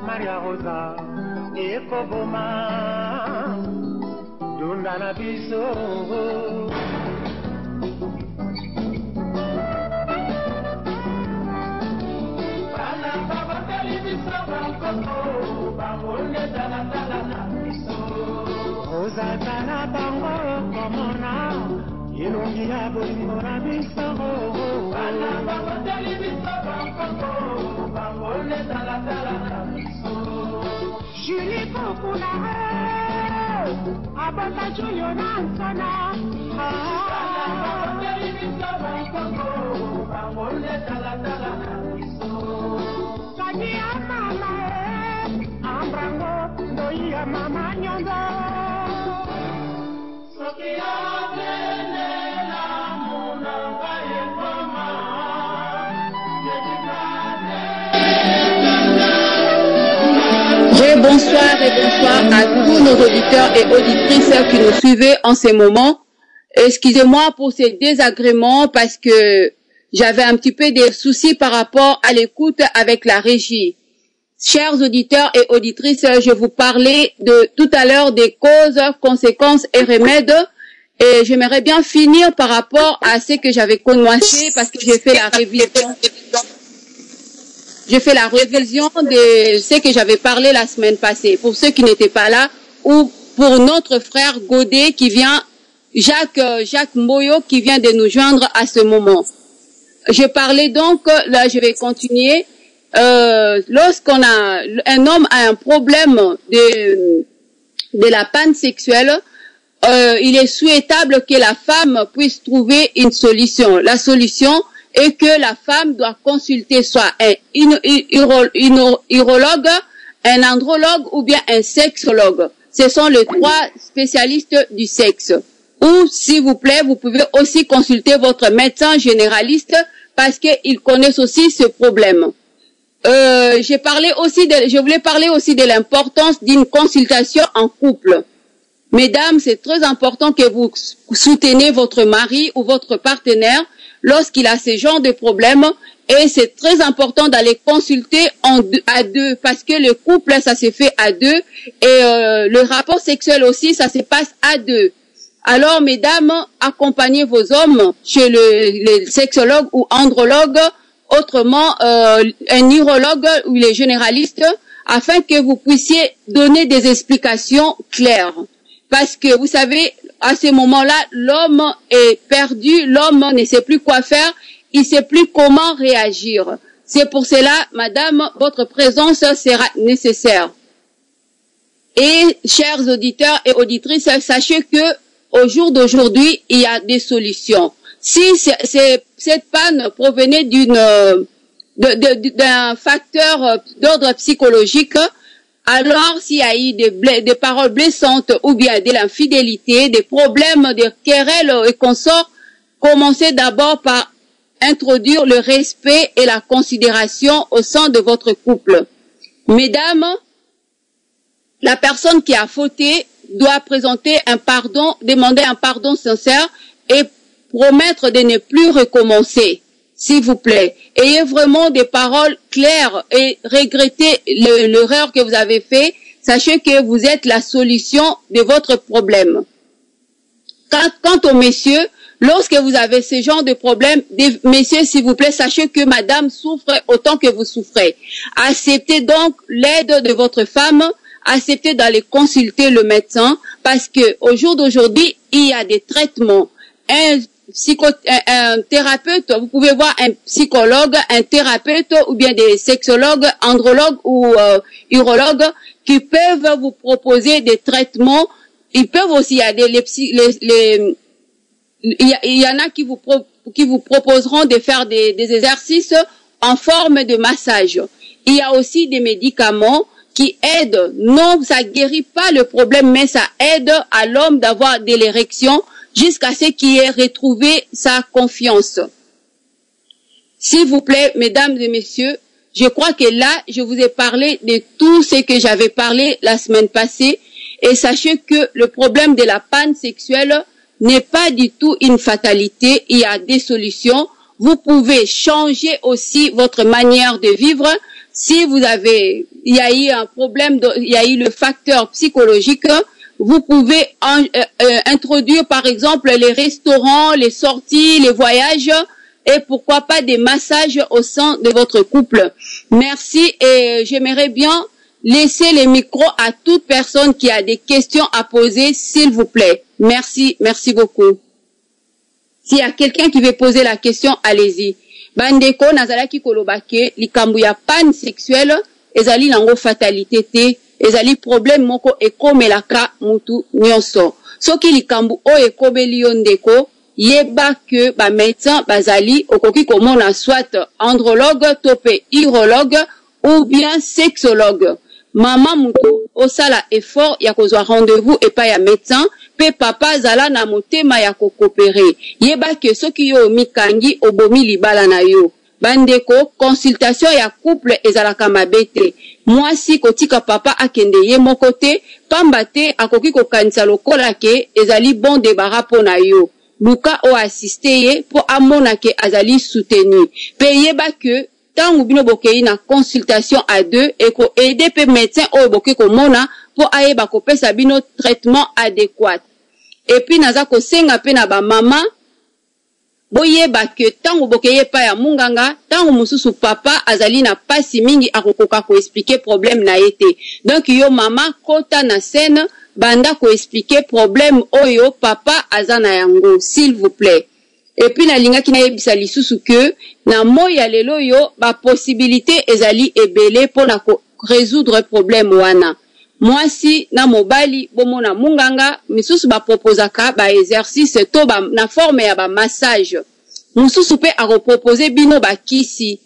Maria Rosa ekoboma dunda na biso Ozatana bango komona ilungi ya bolingo na biso bana bango teli biso bango bango le tala na biso Julie kokuna abata Julio nansana bana bango teli biso bango le tala na biso Kani amama ambrango ndoi ya mama nyondo Bonsoir et bonsoir à tous nos auditeurs et auditrices qui nous suivent en ces moments. Excusez-moi pour ces désagréments parce que j'avais un petit peu des soucis par rapport à l'écoute avec la régie. Chers auditeurs et auditrices, je vous parlais de tout à l'heure des causes, conséquences et remèdes. Et j'aimerais bien finir par rapport à ce que j'avais commencé parce que j'ai fait la révision. J'ai fait la révision de ce que j'avais parlé la semaine passée. Pour ceux qui n'étaient pas là, ou pour notre frère Godet qui vient, Jacques Moyo qui vient de nous joindre à ce moment. Je parlais donc, là je vais continuer, lorsqu'on a, un homme a un problème de la panne sexuelle, il est souhaitable que la femme puisse trouver une solution. La solution est que la femme doit consulter soit un urologue, un andrologue ou bien un sexologue. Ce sont les trois spécialistes du sexe. Ou, s'il vous plaît, vous pouvez aussi consulter votre médecin généraliste parce qu'ils connaissent aussi ce problème. Je voulais parler aussi de l'importance d'une consultation en couple. Mesdames, c'est très important que vous souteniez votre mari ou votre partenaire lorsqu'il a ce genre de problème. Et c'est très important d'aller consulter à deux parce que le couple, ça se fait à deux. Et le rapport sexuel aussi, ça se passe à deux. Alors, mesdames, accompagnez vos hommes chez le sexologue ou andrologue, autrement un urologue ou les généralistes, afin que vous puissiez donner des explications claires. Parce que, vous savez, à ce moment-là, l'homme est perdu, l'homme ne sait plus quoi faire, il ne sait plus comment réagir. C'est pour cela, madame, votre présence sera nécessaire. Et, chers auditeurs et auditrices, sachez que au jour d'aujourd'hui, il y a des solutions. Si cette panne provenait d'un facteur d'ordre psychologique, alors s'il y a eu des paroles blessantes ou bien de l'infidélité, des problèmes, des querelles et consorts, commencez d'abord par introduire le respect et la considération au sein de votre couple. Mesdames, la personne qui a fauté doit présenter un pardon, demander un pardon sincère et promettre de ne plus recommencer. S'il vous plaît, ayez vraiment des paroles claires et regrettez l'erreur que vous avez fait. Sachez que vous êtes la solution de votre problème. Quant aux messieurs, lorsque vous avez ce genre de problème, messieurs, s'il vous plaît, sachez que madame souffre autant que vous souffrez. Acceptez donc l'aide de votre femme, acceptez d'aller consulter le médecin parce que au jour d'aujourd'hui, il y a des traitements. Un thérapeute, vous pouvez voir un psychologue, un thérapeute ou bien des sexologues, andrologues ou urologues qui peuvent vous proposer des traitements. Ils peuvent aussi, il y en a qui vous proposeront de faire des exercices en forme de massage. il y a aussi des médicaments qui aident. Non, ça guérit pas le problème, mais ça aide à l'homme d'avoir de l'érection jusqu'à ce qu'il ait retrouvé sa confiance. S'il vous plaît, mesdames et messieurs, je crois que là, je vous ai parlé de tout ce que j'avais parlé la semaine passée. Et sachez que le problème de la panne sexuelle n'est pas du tout une fatalité. Il y a des solutions. Vous pouvez changer aussi votre manière de vivre. Si vous avez, il y a eu un problème, il y a eu le facteur psychologique, vous pouvez introduire par exemple les restaurants, les sorties, les voyages et pourquoi pas des massages au sein de votre couple. Merci et j'aimerais bien laisser les micros à toute personne qui a des questions à poser, s'il vous plaît. Merci, merci beaucoup. S'il y a quelqu'un qui veut poser la question, allez-y. Bandeko nazalaki kolobake likambu ya panne sexuelle ezali nango fatalité te, ezali problème moko ekomelaka mutu nyonso. Soki likambu o ekobeli yo ndeko, yeba que ba médecin bazali okoki komona soit andrologue tope urologue ou bien sexologue. Mama mutu osala effort ya kozwa rendez-vous et pas ya médecin pe papa zala na motema ya kokopere. Yeba ke soki yo mikangi obomi libala na yo. Bandeko, consultation ya couple ezalaka mabete. Mwasi kotika papa akende ye moko te, pamba te akoki kokanisa lokola ke ezali bon débarras po na yo. Luka o assiste ye po amona ke azali soutenu. Pe yeba ke tangu bino bokei na consultation à deux et ko aider pe médecin o boke ko mona po ayeba ko pesa bino traitement adéquat. Et puis naza ko senga pe na ba mama boyeba ke tangu bokeye pa ya munganga tangu mususu papa azali na pasi mingi akokoka ko expliquer problème na yete. Donc yo mama kota na scène banda ko expliquer problème oyo papa azana yango, s'il vous plaît. Et puis na linga kina yebisa lisusu que na moya lelo yo ba possibilité ezali ebele pona ko résoudre problème wana. Mwasi na mobali bomona munganga misusu ba proposaka ba exercice to ba na forme ya ba massage. Mususu pe a proposer bino ba kisi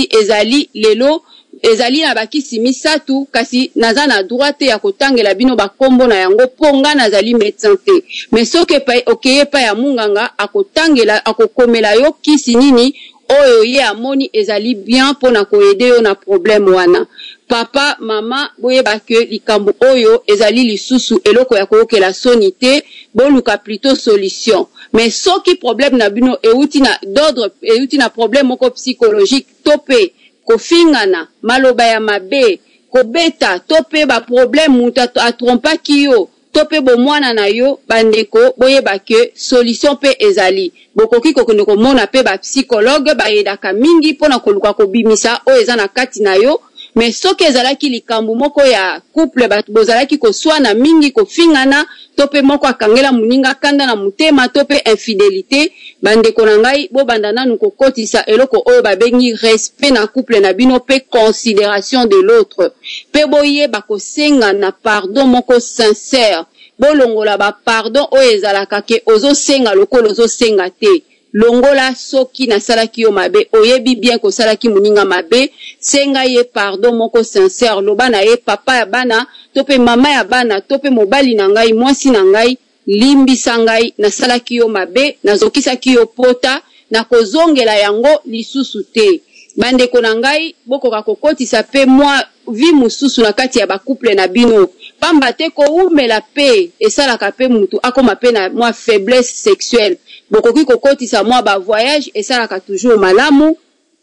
ezali lelo ezali na bakisi misatu kasi naza na droite ya kotangela bino bakombo na yango ponga nazali médecin te. Mais soki pa okeye pa ya munganga akotangela akokomela yo kisi nini oyo ye amoni ezali bien pona koyede yo na problème wana. Papa, mama, boyeba ke likambu oyo ezali lisusu eloko ya koyokela soni te, boluka plutôt solution. Mais soki problème na bino euti na d'ordre euti na problème moko psychologique tope kofingana maloba ya mabe kobeta tope ba problème muta atrompa kiyo tope bo mwana na yo bandeko boyeba ke solution pe ezali bokoki kokende komona pe ba psychologue ba yedaka mingi pona koluka kobimisa o eza na kati na yo. Mais soki ezalaki likambu moko ya couple bat bozalaki koswana mingi kofingana tope moko akangela muninga kanda na mutema tope infidélité bandeko na ngai bo bandana nuko kotisa eloko oyo babengi respect na couple na bino pe considération de l'autre pe boye bakosenga na pardon moko sincère bolongola ba pardon oyo ezalaka ke ozosenga lokolo ozosenga te. Longola soki na salaki yo mabe oyebi bien ko salaki muninga mabe senga ye pardon moko sincère loba na ye papa ya bana tope mama ya bana tope mobali na ngai mwasi na ngai limbisa ngai na salaki yo mabe nazokisaki yo pota na kozongela yango lisusu te. Bandeko na ngai bokoka kokotisa pe mwa vi mususu na kati ya ba couple na bino pamba te ko umela pe esalaka pe mutu akoma pe na mwa faiblesse sexuelle. Bokoki kokotisa mwa ba voyage esalaka toujours malamu.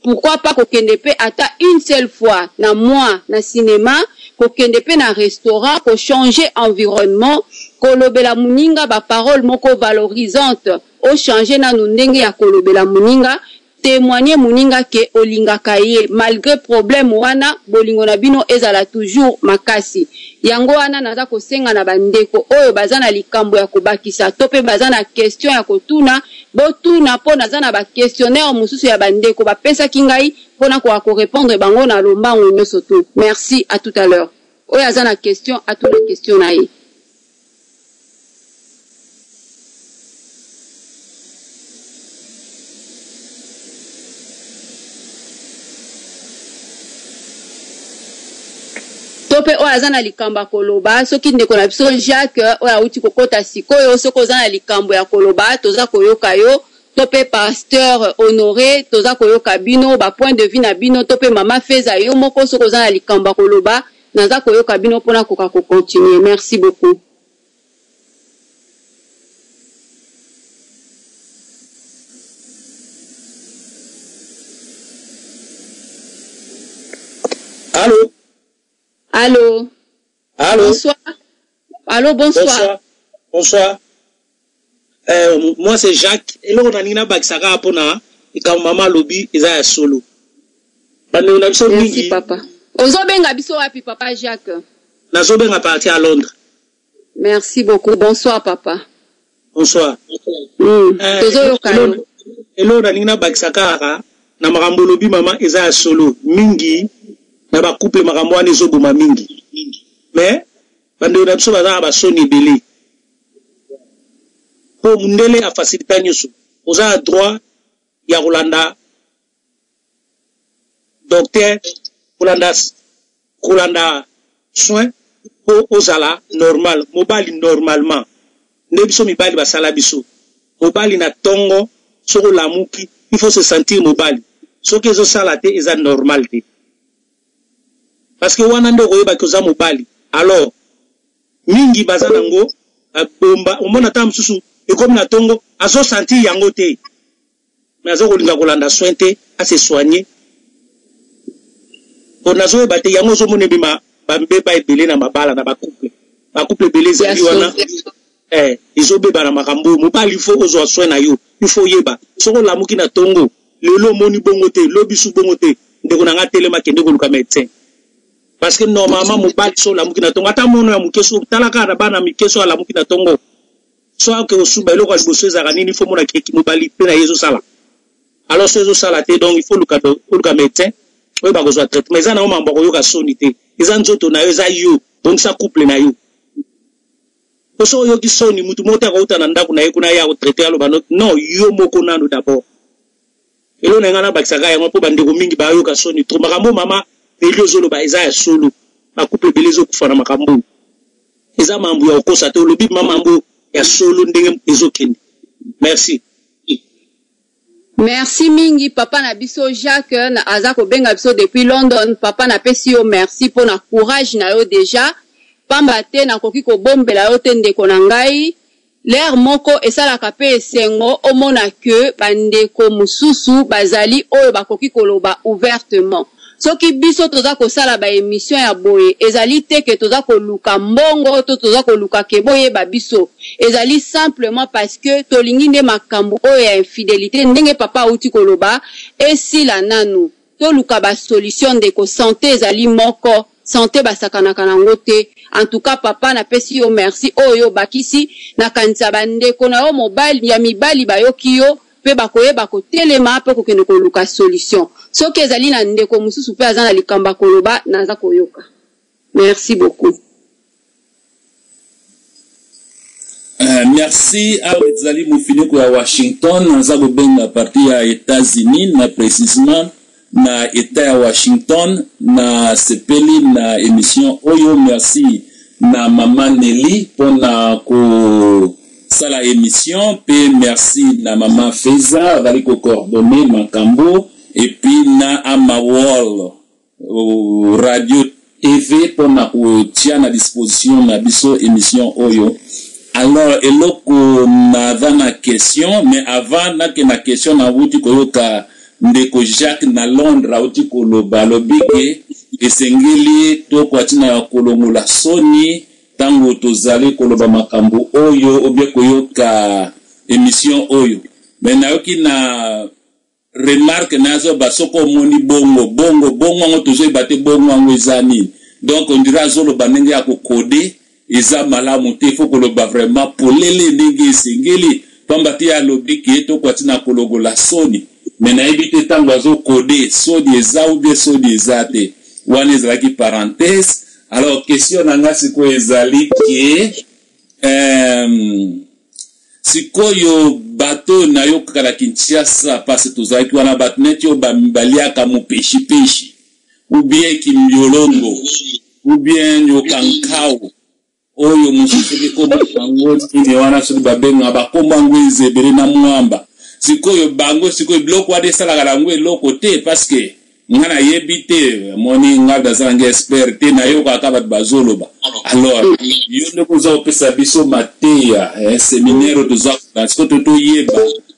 Pourquoi pas kokende pe ata une seule fois na mois na cinéma, kokende pe na restaurant, ko changer environnement, kolobela muninga ba parole moko valorisante, o changer na ndenge ya kolobela muninga, témoigner muninga ke olingaka ye malgré problème wana bolingo na bino ezala toujours makasi. Yango wana naza kosenga na bandeko oyo bazana likambo ya kobakisa tope bazana question ya kotuna botuna po nazana ba questionnaire mususu ya bandeko bapesa kingai pona ko répondre bango na lombango nyoso tu. Merci, à tout à l'heure. Oyo azana question à toute la question na ye. tope o azana likamba koloba soki ndeko na biso Jacques o auti kokota sikoyo soko ozana likambo ya koloba toza koyoka yo tope pasteur Honoré toza koyoka bino ba point de vue na bino tope mama Feza yo moko soko ozana likamba koloba naza koyoka bino pona koka ko continuer. Merci beaucoup. Allô? Allô? Allô? Bonsoir. Allô, bonsoir. Bonsoir. Moi, c'est Jacques. Et là, on a Nina Baksaka Apona. Et quand maman lobby, ils ont solo. Merci, papa. Ozobenga biso wapi, papa Jacques? Nazobenga parti à Londres. Merci beaucoup. Bonsoir, papa. Bonsoir. Et là, on a Nina Baksaka. Na marambo lobby, maman, ils ont solo. Mingi. Na ba couple marambo ane zo boma mingi. Mais, bande na biso baza ba soni belé. Po mundele a facilita nyoso. Oza droit ya Rolanda docteur Rolanda soin po ozala normal, mobali normalement. Ne biso mibali basala biso. Mobali na tongo soko lamuki, il faut se sentir mobali. Soki ezo sala te eza normal te. Parce que wana ndo koyeba koza mobali. Alors mingi bazanango bomba omona ta msusu ekomi na tongo azo sentir yango te. Mais azo kolinga kolanda soin te a se soigner. Pour nazo ba te yango zo mone bima bambe ba ebele na mabala na ba couple belé zali wana izo beba na makambo mobali faut ozo soin na yo il faut yeba soko lamuki na tongo lelo moni bongo te lobi su bongo te ndeko na nga telema kende ko luka médecin. Parce que normalement mobali so la mukina tongo ata mono ya mukeso talaka na bana mikeso ala mukina tongo so que osuba eloko aliboso ezaka nini faut mona keki mobali pe na yezo sala. Alors so sala te donc il faut luka médecin oyo ba kozwa traitement eza na mambo ko yoka soni te eza nzoto na yo eza yo donc ça couple na yo so yo ki soni mutu mota ko utana ndaku na ye kuna ya ko traiter alo bano non yo moko nano d'abord elo na ngana bakisaka yango po bandeko mingi ba yoka soni trop makambo mama elio zolo ba eza ya solo ba couple belezo kufana makambo eza mambo ya okosa te lobi mambo ya solo ndenge ezokende. Merci. Merci mingi papa na biso Jacques na azako benga biso depuis London papa na pesi yo merci pour na courage na yo déjà pamba te na koki ko bombela yo te ndeko na ngai l'air moko esalaka pe esengo omona que bandeko mususu bazali oyo bakoki koloba ouvertement. Soki biso toza kosala ba émission ya boye ezali te ke toza koluka mbongo to toza koluka ke boye ba biso ezali simplement parce que tolingi nde makambo oyo ya infidélité ndenge papa uti koloba esila nanu to luka ba solution de ko santé ezali moko santé basakana kanango te. En tout cas papa na pesi yo merci oyo bakisi na kanisa bandeko na yo mobile ya mibali bayoki yo pe bakoyeba kotelema pe kokende koluka solution. Soki ezali na ndeko mususu pe azana likamba koloba naza koyoka. Merci beaucoup. Merci à Zali Moufineko à Washington, naza kobenga parti ya États-Unis na précisément na État ya Washington na sepeli na émission oyo. Merci na Maman Nelly pona ko sala émission pe merci na Maman Feza bali ko coordonner makambo et puis na Amawol radio TV pona ko tia na disposition na biso émission oyo. Alors eloko na na question mais avant na ke na question na wuti koyoka ndeko Jacques na Londres auti koloba lobike esengeli to kwatina kolongola soni tango tozali koloba makambo oyo obie koyoka émission oyo. Mais nayoki na remarque nazo basoko moni bongo ngo tozo bate bongo ngo ezani. Donc on dira zolo banenge ya ko code eza malamu te faut koloba vraiment polele ndenge esengeli pambati ya lobike to kwatina kolongola soni. Mais na ebite tango azo code sodi eza ou bien sodi ezate wana ezalaki parenthèse. Alors question nanga siko ezali ki sikoyo bato na yo kala Kinshasa parce que tozalaki wana bato neti yo baliaka mu peshi ou bien kimyolongo ou bien nyokankao oyo mususuki koma bango ine wana soki babenga bakoma ngo ezebele na mwamba sikoyo bango sikoyo biloko ade salaka nango eloko te parce que ngana yebi te moni ngada zange expert te na yo kaka bato bazoloba alors yo nde koza kopesa biso mateya séminaire toza siko toyeba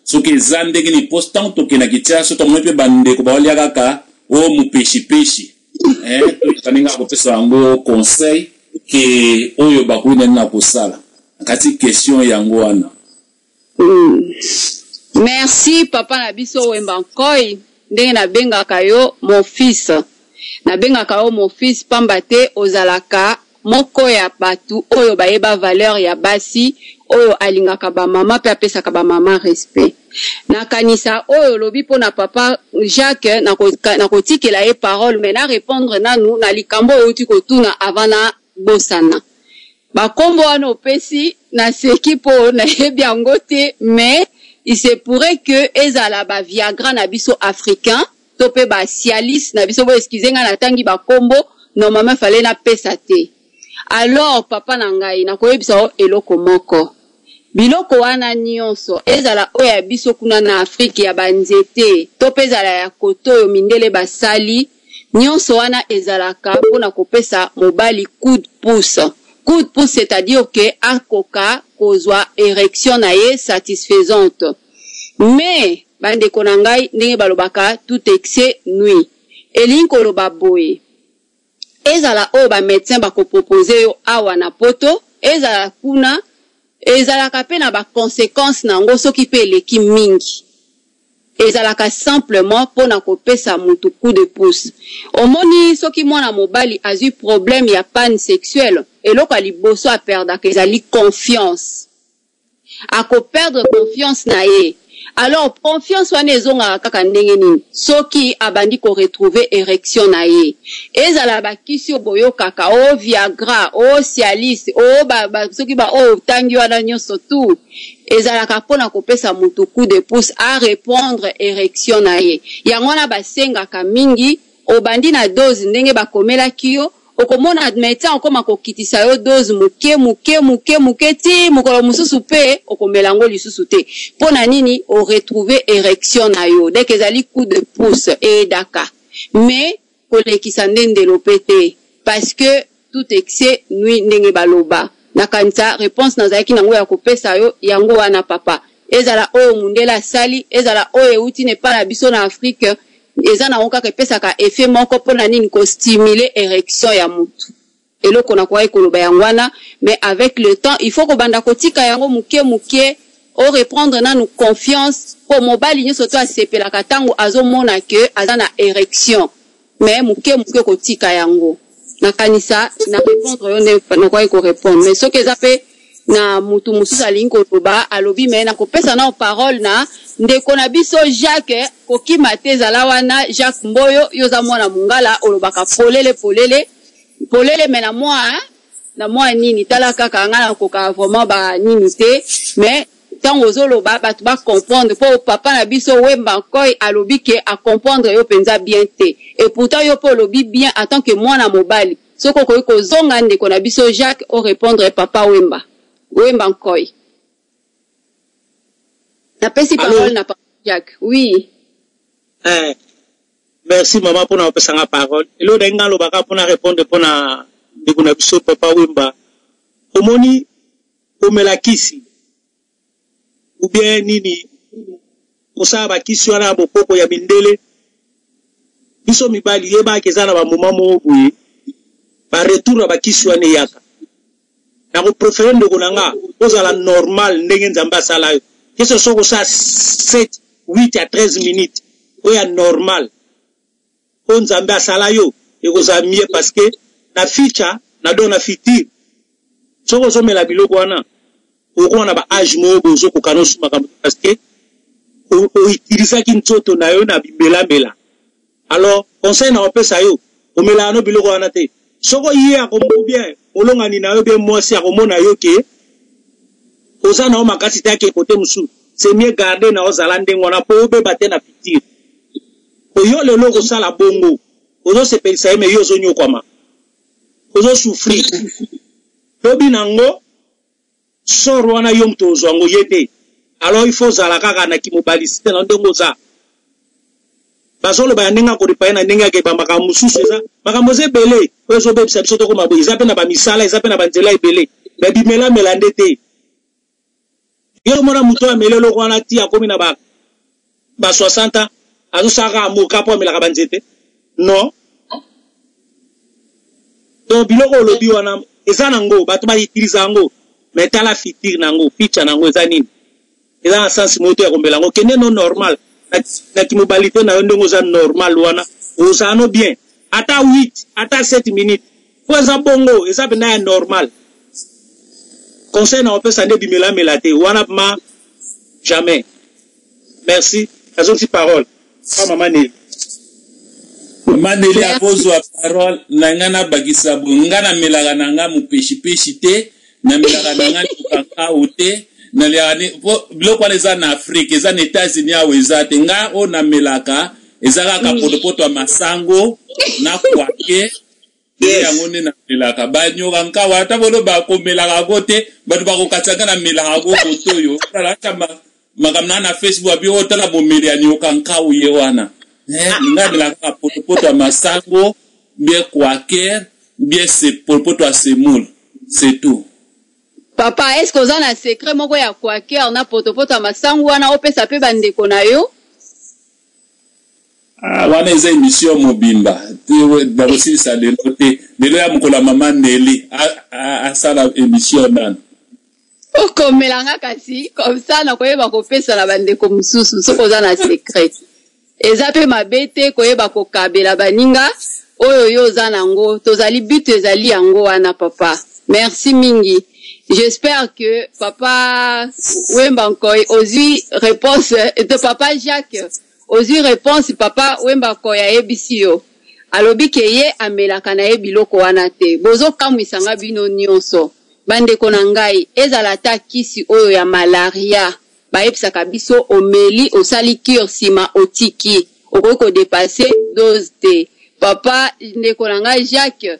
soki eza ndenge ni postant tokendaki tia so tomoni mpe bandeko baolia kaka o mupeshi tokaninga kopesa yango conseil ke oyo bakoki nani na kosala kati question yango wana. Merci papa na biso Wemba Nkoy ndenge na bengaka yo mon fils. Na bengaka yo mon fils pamba te ozalaka moko ya batu oyo bayeba valeur ya basi oyo alingaka ba mama pe apesaka ba mama respect. Na kanisa oyo lobi po na papa Jacques na kotikela ye parole mais na répondre nanu na likambo oyo tikotuna avant na bosana. Ba kombo wana opesi na seki po na yebi yango te mais il se pourrait que ezala ba Viagra na biso africain topé ba Cialis na biso bo excuser nga na tangi ba kombo normalement fallait na pesa te. Alors papa na ngai na koyebisa eloko moko biloko wana nyonso ezala oya biso kuna na Afrique ya banzete topé ezala ya koto mindele basali nyonso wana ezalaka pona kopesa mobali coup de pouce. Coup de pouce c'est-à-dire que akoka kozwa érection na ye satisfaisante. Mais bande konangai ndenge balobaka tout excès nuit. Elinko loba boye. Ezala o ba médecin bako proposer yo awa na poto, ezala kuna ezalaka pe na ba conséquences nango soki pe eleki mingi. Ezalaka simplement pona kopesa mutu coup de pouce. Omoni soki mwana mobali azui problème ya panne sexuelle eloko aliboso a perdre ezali confiance. Ako perdre confiance na ye. Alors confiance wana ezonga kaka ndenge nini soki abandi ko retrouver érection na ye. Ezala bakisi oboyo kaka o Viagra o Cialis o soki ba o tangi wana nyonso tu ezalaka pona kopesa mutu coup de pouce à répondre érection na ye. Yango wana basengaka mingi obandi na dose ndenge bakomela kiyo okomona médecin okoma kokitisa yo dose muke ti mukolo mususu pe okomelango lisusu te pona nini o retrouver érection na yo dès que ezali coup de pouce et daka mais kolekisa ndendelo pete parce que tout excès nuit ndenge baloba na kanisa réponse nazaki nango ya kopesa yo yango wana papa ezala oyo mundela sali ezala oyo euti ne pas na biso na Afrique eza na onka kepesaka effet moko pona nini ko stimuler érection ya mutu eloko na kwa ekoloba yangwana mais avec le temps il faut ko banda kotika yango muke o reprendre na nous confiance po mobali nyonso to asepela katango azomona que aza na érection mais muke kotika yango na kanisa na répondre yo na kwa ko répondre mais soki ezape na mutu mususu alingi kotoba alobi me na kopesa na parole na ndeko na biso Jacques kokima te ezala wana Jacques Mboyo yoza mwana mungala olobaka polele me na mwa nini tala kaka nga na koka vraiment ba nini te mais tango ozoloba bato ba comprendre po papa na biso Wemba Nkoy alobi ke a comprendre yo penza bien te et pourtant yo po lobi bien en tant que mwana mobali soko koyi kozonga ndeko na biso Jacques o répondre papa Wemba Nkoy. Na pesi parole na papa Jacques. Oui. Merci maman pour na pesa nga parole. Elo denga lo baka pour na répondre pour na ndeko na biso papa Wemba. Omoni omela kisi. Ou bien nini osaba kisi wana bokoko ya mindele. Biso mibali yeba kezana ba moma mo boye. Ba retour ba kisi wana yaka. Na ko préférer ndeko nanga ozala normal ndenge nzamba sala yo. Que ce soit ça 7, 8 à 13 minutes. Oya normal. On nzamba sala yo e koza mieux parce que na ficha na dona fitir. Soko zo mela biloko wana. Oko na ba âge mo bozo ko kanosu makambo parce que o utilisa kintoto na yo na bibela. Alors conseil na opesa yo o mela no biloko wana te. Soko yé akombo bien olonga ni na yo bien mwasi akomona yo ke oza na makasi take côté musu c'est mieux garder na ozala ndengo na po be baté na fitir oyo le logo sala bongo ozo se pensa me yo zo nyokwama ozo souffrir lobi nango sor wana yo moto ozwango ye te alors il faut zala kaka na kimobilisite na ndenge oza bazoloba ya ndenge akodipa ye na ndenge akeba makambo mosusu eza makambo eza ebele oyo ezobebisa biso tokoma boye eza mpe na bamisala eza mpe na banzela ebele me bimelamela nde te yo mona moto ameli eloko wana ti akomi na ba 60 ans azosaka amoka mpo amelaka banzete non donc biloko olobi wana eza nango bato bautilize yango mais tala fitir nango ficha nango eza nini eza na sens moto ya kombela yango kende no normal na kimobalite na yo ndenge oza normal wana ozano bien ata 8 ata 7 minutes po eza bongo eza pena ya normal conseil na opesa nde bimelamela te wana ma jamais merci azonti parole pa mama Neli Mama Neli apozwa parole na nga na bakisa bo nga na melaka na nga mupeshi te na melaka na nga kakao te na liane biloko wana eza na Afrique eza na États-Unis awo eza te nga o na melaka eza kaka potopoto masango na kwake yango nde na melaka banyoka nkawa ata bolo bakomelaka ko te bato bakokataka na melaka ko kotoyo ata makamna na Facebook abi otala bomeli ya nyoka nkawa ye wana nga melaka potopoto masango bien kwake bien se potopoto semoule c'est tout. Papa, est-ce que vous avez un secret moko ya kwake na potopoto masango wana opesa pe bandeko na yo? Wana eza émission mobimba bakosilisa lelo te lelo ya mokolo ya mama Neli asala émission nani okomelanga kasi comme ça na koyeba kopesa na bandeko mosusu soki oza na secret eza pe mabe te koyeba kokabela baninga oyo yo oza nango tozali but ezali yango wana papa. Merci mingi. J'espère que papa Wemba Nkoy ozwi réponse de papa Jacques ozwi réponse papa Wemba Nkoy ya ebisio alobi ke ye amelaka na ye biloko wana te bozo kamwisanga bino nyonso bandeko na ngai ezala ta kisi oyo ya malaria bayebisaka biso omeli osali cure sima otiki okoki kodepase dose te papa ndeko na ngai Jacques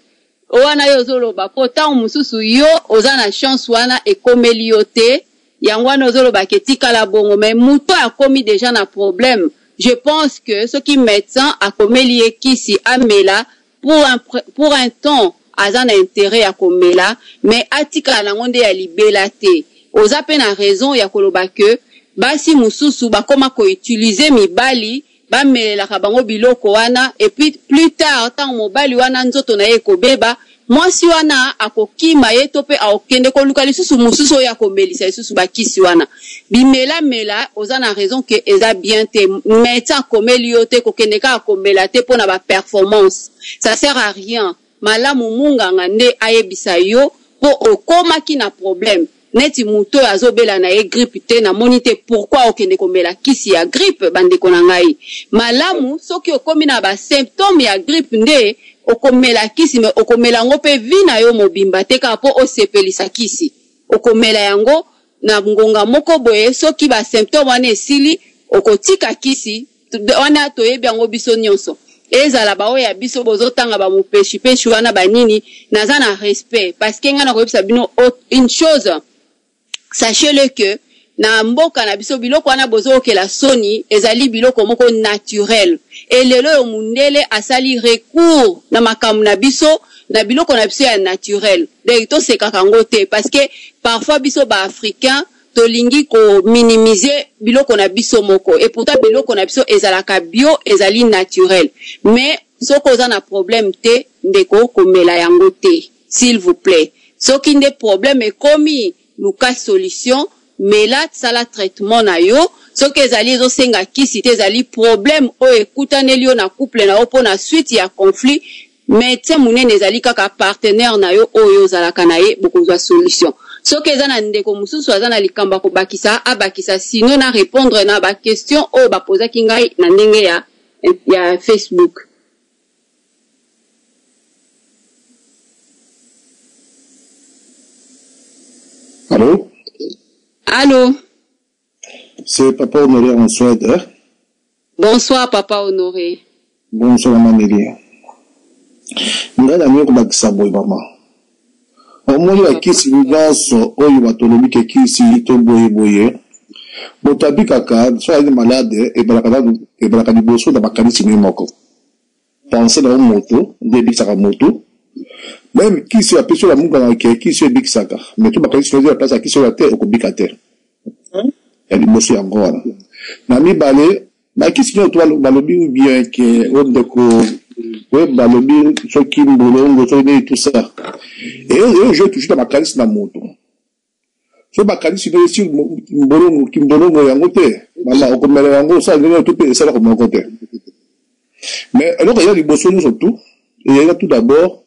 wana yo zoloba po tango mususu yo oza na chance wana ekomeli yo te yango wana ozoloba ketikala bongo mais muto akomi déjà na problème. Je pense que ce qui médecin akomeli ye kisi amela pour un temps aza na intérêt à komela mais atikala nango nde ya libela te oza pe na raison ya koloba ke basi mususu bakoma ko utiliser mibali bamelelaka bango biloko wana et puis plus tard tango mobali wana nzoto na ye kobeba mwasi wana akokima ye to pe aokende koluka lisusu mususu oyo akomelisa lisusu bakisi wana bimelamela oza na raison ke eza bien te médecin akomeli yo te kokende ka akomela te mpo na baperformance ça sert à rien malamu munganga nde ayebisa yo mpo okomaki na problème neti muto azobela na ye grippe te na moni te pourquoi okende komela kisi ya grippe bandeko na ngai malamu soki okomi na ba symptômes ya grippe nde okomela kisi me okomela ngo pe vina yo mobimba te ka po osepelisa kisi okomela yango na ngonga moko boye soki ba symptômes wana esili okotika kisi wana toyebi yango biso nyonso ezala ba oya biso bozotanga ba mupeshi wana banini naza na respect parce que nga na koyebisa bino une chose. Sachez-le que na mboka na biso biloko wana bozokela soni ezali biloko moko naturel et lelo yo mundele asali recours na makamu na biso na biloko na biso ya naturel donc to sekaka ngo te parce que parfois biso ba africain tolingi ko minimiser biloko na biso moko et pourtant biloko na biso ezalaka bio ezali naturel mais soko oza na problème te ndeko komela yango te s'il vous plaît soki nde problème ekomi luka solution mela sala traitement na yo soki ezali ezosenga kisi te ezali problème oyo ekutaneli yo na couple na yo mpo na suite ya conflit médecin munene ezali kaka partenaire na yo oyo ozalaka na ye bokozwa solution soki eza na ndeko mosusu aza na likambo akobakisa abakisa sino na répondre na baquestion oyo bapozaki ngai na ndenge ya Facebook. Allô? Allô? C'est Papa Honoré en Suède. Bonsoir, Papa Honoré. Bonsoir, Maman Neli. Nga na miyo kubakisa boy mama. Omoni la kisi nyonso oyo batolobi ke kisi to boye. Moto abikaka so ali malade ebalaka liboso na makanisi moko. Pense na moto nde ebikisaka moto. Même kisi apesi la munga na ke kisi ebikisaka. Mais to makanisi no place kisi la te okobika te. Ya liboso yango wana. Na mibale na kisi nyo to balobi ou bien ke ondeko balobi soki mbolongo so ne tout ça. Et je touche dans makanisi na moto. So makanisi no si mbolongo kimbolongo yango te. Mama okomela yango sa ngelo to pe sala ko moko te. Mais alors il y a liboso nous surtout et il y a tout d'abord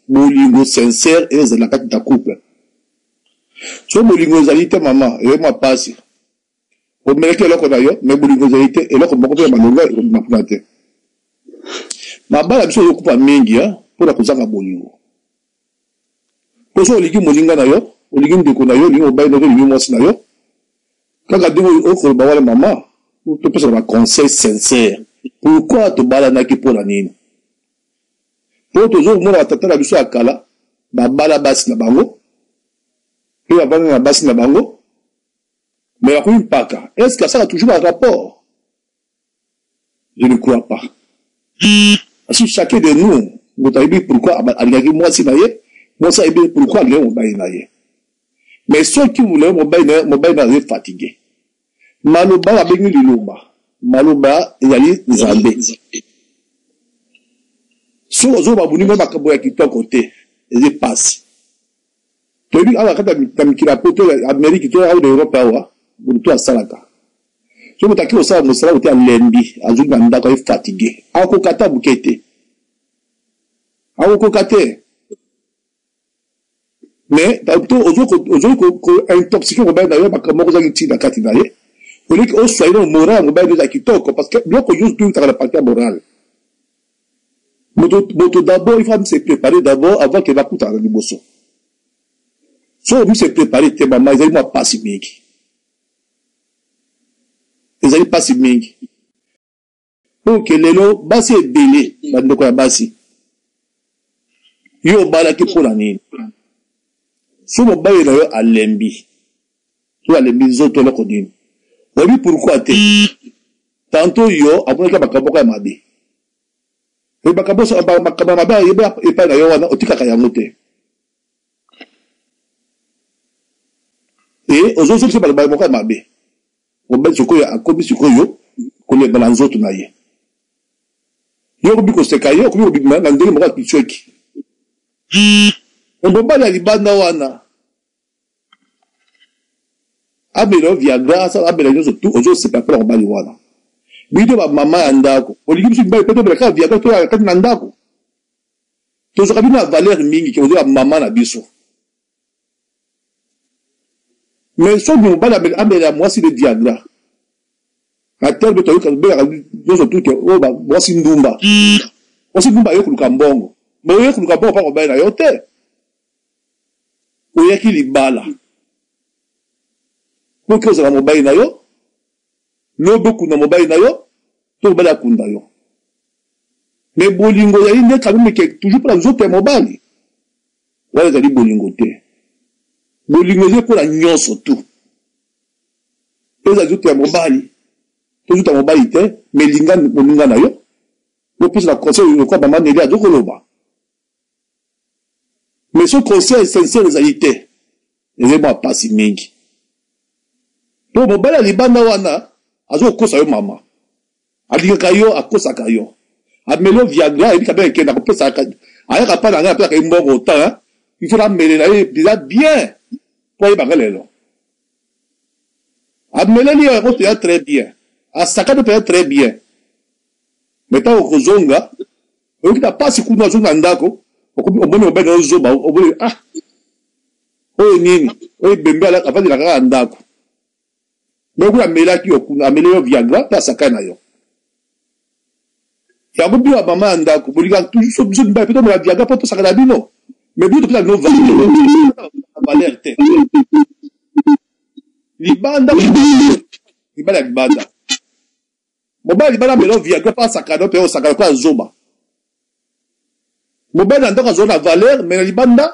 bolingo sincère et la carte de couple. So bolingo zalite mama et moi passe. O meleke loko na yo mais bolingo zalite et loko moko pe malonga e na plate. Ma bala biso yo kupa mingi ha pour la kozanga bolingo. Poso oligi molinga na yo, oligi ndeko na yo, oligi obai na yo, oligi mwasi na yo. Kaka dingo oko ba wala mama, to pesa ba conseil sincère. Pourquoi to bala na ki pour la nini? Pour toujours mona tata la biso akala, ba bala basi na bango. Et ba bala na basi na bango. Mais la commune paka, est-ce que ça a toujours un rapport? Je ne crois pas. Si chacun de nous, vous savez pourquoi alingaki moi si naye, moi ça bien pourquoi alingaki mon bail naye. Mais ceux qui voulaient mon bail naye fatigué. Maloba a béni liloba. Maloba yali zambe. So ozo ba buni ba kabo ya kitoko te, et passe. To bi ala kata mikira poto Amérique to ya Europe awa, buntu asalaka. So mutaki osala mosala uti alembi, azuli na ndako e fatigué. Ako kata bukete. Ako kate. Mais ozo ko intoxiqué ko ba na yo ba kamo ko zaki na kati na ye. Oli ko so ino moral mo ba de kitoko parce que bloko juste tout la partie morale. Moto d'abord il faut se préparer d'abord avant que va kuta na liboso. So on se préparer te mama ils moi pas si bien. Ils allaient pas si bien. Donc lelo basi ebele bandoko ya basi. Yo bala ki pour la nini. So mo baye na yo alembi. To alembi zoto le kodini. Obi pourquoi te? Tantôt yo après ka bakaboko ya mabe. E bakaboso bakaba mabe yeba epa na yo wana otikaka yango te. Et ozozo se bala bakaboko ya mabe. Obe sikoyo akobi sikoyo kole balanzo to na ye. Yo ko biko seka yo ko biko na ndele mo ka pichoki. Ngomba ya libanda wana. Abelo Viagra ça abelo nyoso tout ozo se pas pour bali wana. Bido ba mama ya ndako. Oligi biso mba peto bela ka Viagra to ya kati na ndako. To zo kabina valeur mingi ke ozo ba mama na biso. Mais so bi mbala abela mwasi de Viagra. Atel beto yoka bela nyoso tout ke o ba mwasi ndumba. Mwasi ndumba yo kuluka mbongo. Mais yo kuluka mbongo pa ko bela yo te. Oya ki libala. Pour que ça mobile na yo, no beaucoup na mobile na yo, to bala kunda yo. Mais bolingo ya ine quand même que toujours pour les autres mobile. Wala zali bolingo te. Bolingo je pour la nyonso tout. Les autres mobile. Toujours ta mobile te, mais linga na yo. Le plus la conseil le quoi maman neli a dokoloba. Mais ce conseil sincère lesalité. Et moi pas si mingi. Po mobala libanda wana azo kosa yo mama. Adika yo akosa kayo. Amelo Viagra et kabe ke na kopesa ka. Aya ka pa na nga pa ka mbongo ta. Il faut la mêler là déjà bien. Pour y bagalelo. Amelo li yo te très bien. Asaka de très bien. Meta o kozonga. O kita pasi kuna zonga ndako. Obone obena ozoba obone ah. O nini? O bembe ala afadi la ka ndako. Mais vous amela ki okuna amela yo Viagra ta sakana yo. Ya ko biwa mama ndako boliga toujours so biso mba peto la Viagra poto sakana bino. Mais biso to no valeur te. Libanda libanda. Moba libanda melo Viagra pa sakana pe o sakana kwa zoba. mobali na ndako azwa na valeur mais na libanda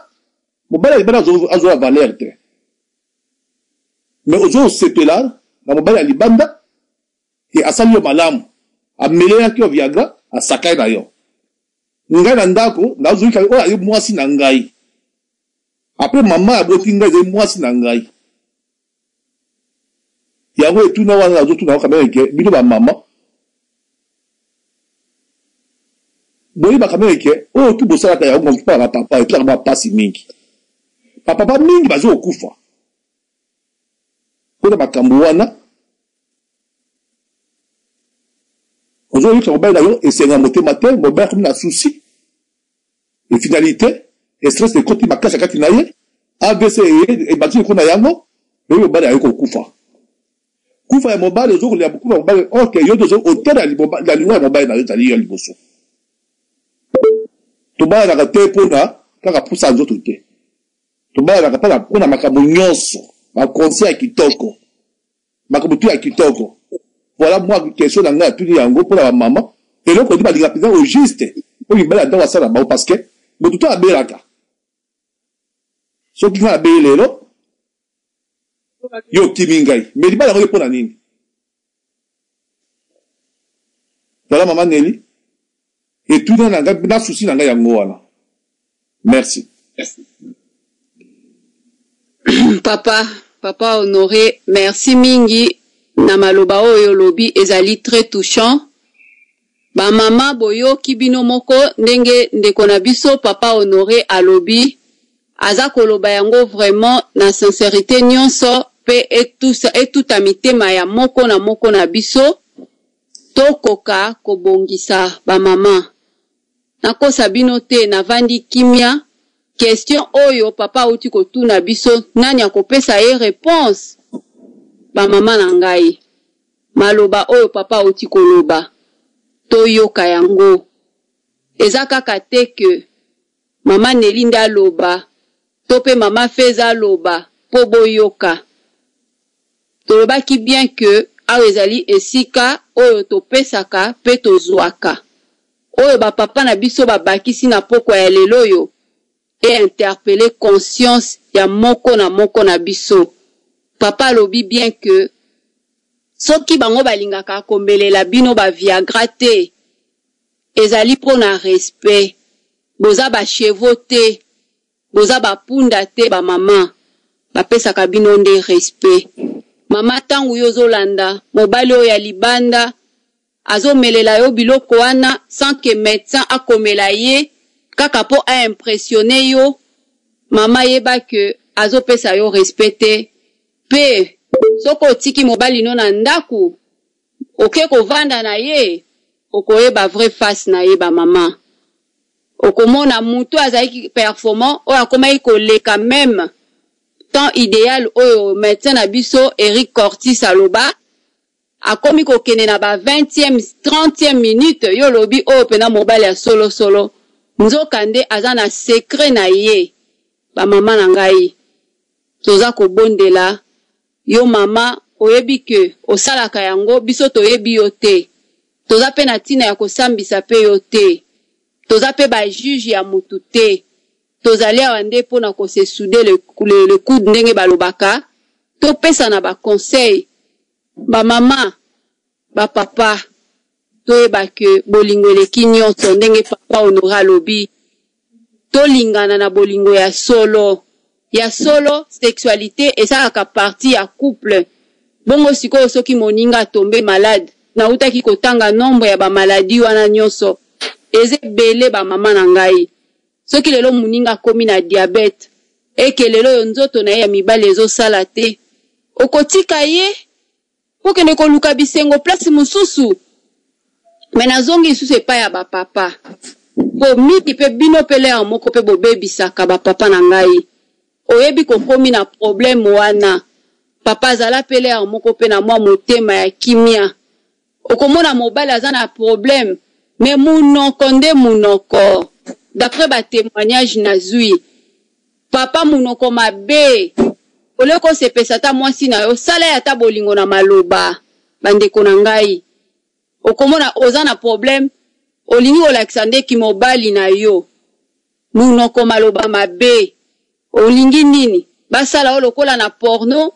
mobali ya libanda azwa na valeur te mais ozwa osepela na mobali ya libanda e asali yo malamu amelelaki yo viagra asakai na yo ngai na ndako nazwika oyo aye mwasi na ngai apres mama aboti ngai ezali mwasi na ngai yango etuna wana nazotuna yo kamere ke bino bamama boyeba kamere ke oyo tu bosalaka yango mpaka bapapa etulaka bapasi mingi bapapa mingi bazo kokufa mpona makambo wana ozoyoka mobali na yo esenga motema te mobali komi na susi efinalité estress ekoti makasi kati na ye avc ebati ekona yango oyo mobali ayoki kokufa kufa ya mobali ozokolia bukufa ya mobali oke yo tozo otala ya lingwa ya mobali na yo ezali yo ya liboso tobalanaka te mpona kaka pusa nzoto te tobalanaka mpona makambo nyonso baconseil ya kitoko makambo tu ya kitoko voilà moi question na ngai atuli yango mpona bamama eloko edi balinga mpenza au juste oyo mibali adango asala bango parce que motu to abelaka soki ngai abeli lelo yo okimi ngai mais libala yango ye mpona nini voilà mama Nelly etuna na ngai na susi na ngai yango wana merci papa Honoré merci mingi na maloba oyo lobi ezali très touchant ba mama boyoki bino moko ndenge ndeko na biso papa Honoré alobi aza koloba yango vraiment na sincérité nyonso pe etuta mitema ya moko na biso tokoka kobongisa ba mama nakosa bino te navandi kimia question oyo papa uti kotuna biso nani akopesa ye réponse ba mama na ngai maloba oyo papa uti koloba toyoka yango eza kaka te ke mama Nelly nda loba to pe mama Feza loba po boyoka tolobaki bien que awa ezali esika oyo topesaka pe tozwaka oyo bapapa na biso babakisi na pokwa ya lelo oyo et interpeller conscience ya moko na biso papa alobi bien que soki bango balingaka kombelela bino ba viagra te ezali pona respect boza ba chevaux te boza ba punda te ba mama bapesaka bino nde respect mama tangu yozolanda mobali oyo ya libanda azomelela yo biloko wana sans que médecin akomela ye kaka po a impressionné yo mama yeba que azopesa yo respecté pe soko otiki mobali no na ndaku oke kovanda na ye okoyeba vrai face na ye ba mama okomona mutu azalaki performant oyo akomaki koleka même temps idéal oyo médecin na biso Eric Cortis aloba akomi kokene na ba 20e 30e minute yo lobi oyo pena mobali ya solo nzoka nde aza na secret na ye ba mama na ngai toza kobondela yo mama oyebi ke osalaka yango biso toyebi yo te toza pe na tina ya kosambisa pe yo te toza pe ba juge ya mutu te tozali awa nde mpona kose souder le coude ndenge balobaka topesa na ba conseil ba mama ba papa toyeba ke bolingo eleki nyonso ndenge papa Honoré alobi tolingana na bolingo ya solo sexualité esalaka partie ya couple bongo sikoyo soki moninga tombe malade nautaki kotanga nombre ya bamaladi wana nyonso eze ebele ba mama na ngai soki lelo moninga akomi na diabete eke lelo yo nzoto na ye ya mibali ezosala te okotika ye okende koluka bisengo place mosusu me nazongi lisusu epai ya bapapa po miki mpe bino pele ya moko mpe bobebisaka bapapa na ngai oyebi kokomi na problème wana papa azala pele ya moko mpe na mwa motema ya kimia okomona mobali aza na problème me munoko nde munoko d'après ba témoignage nazwi papa munoko mabe oleko sepesa ta mwasi na yo sala ya ta bolingo na maloba bandeko na ngai okomona oza na problème olingi olakisa nde ki mobali na yo munoko maloba mabe olingi nini basala o lokola na porno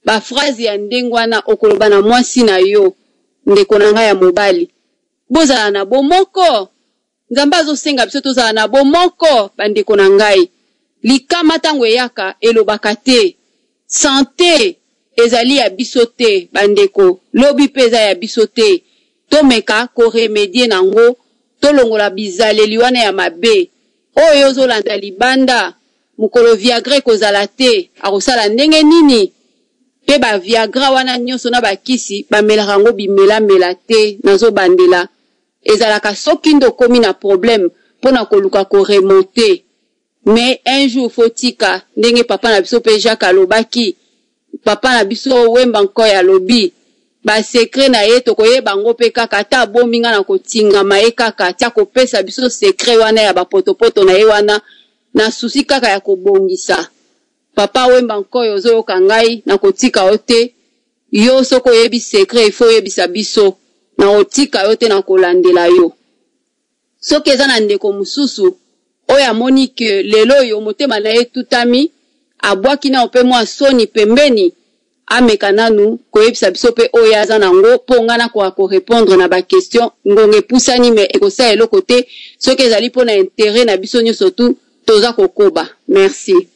ba phrase ya ndengwana okoloba na mwasi na yo ndeko na ngai ya mobali bozala na bomoko nzambe azosenga biso tozala na bomoko bandeko na ngai likama ntango eyaka elobaka te sante ezali ya biso te bandeko lobi mpe eza ya biso te tomeka koremedie nango tolongola bizaleli wana ya mabe oyo ozolanda libanda mokolo viagra ekozala te akosala ndenge nini mpe baviagra wana nyonso na bakisi bamelaka yango bimelamela te nazobandela ezalaka soki nde okomi na problème mpona koluka koremonte mais un jour fotika ndenge papa na biso mpe Jacques alobaki papa na biso Wemba Nkoy alobi basekre na ye tokoyeba ngo mpe kaka ata abomi nga na kotingama ye kaka tia kopesa biso sekre wana ya bapotopoto na ye wana na susi kaka ya kobongisa papa Wemba Nkoy ozoyoka ngai na kotika yo te yo soko oyebi sekre ifo oyebisa biso na otika yo te na kolandela yo soki eza na ndeko mosusu oyo amoni ke lelo oyo motema na ye tutami abwaki na mpe mwa soni pembeni ameka nanu koyebisa biso mpe oyo aza nango mpo nga nakoka korepondre na bakestion ngonga epusani me ekosala eloko te soki ezali mpo na intere na biso nyonso tu toza kokoba merci.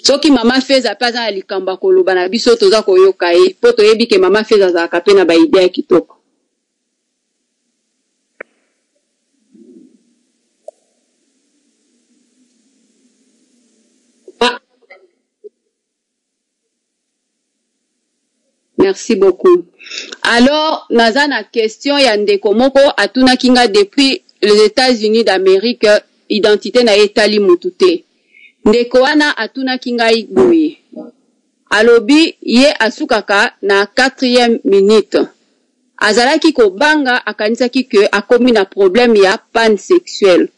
Soki mama Feza pe aza na likamba koloba na biso toza koyoka ye mpo toyebi ke mama Feza azalaka mpe na baide ya kitoko. Merci beaucoup. Alors, naza na question ya ndeko moko atuna kinga depuis les États-Unis d'Amérique identité na etali mutute. Ndeko wana atuna kinga boye. Alobi ye asukaka na 4e minute. Azalaki ko banga akanisaki ke akomi na problème ya pansexuel.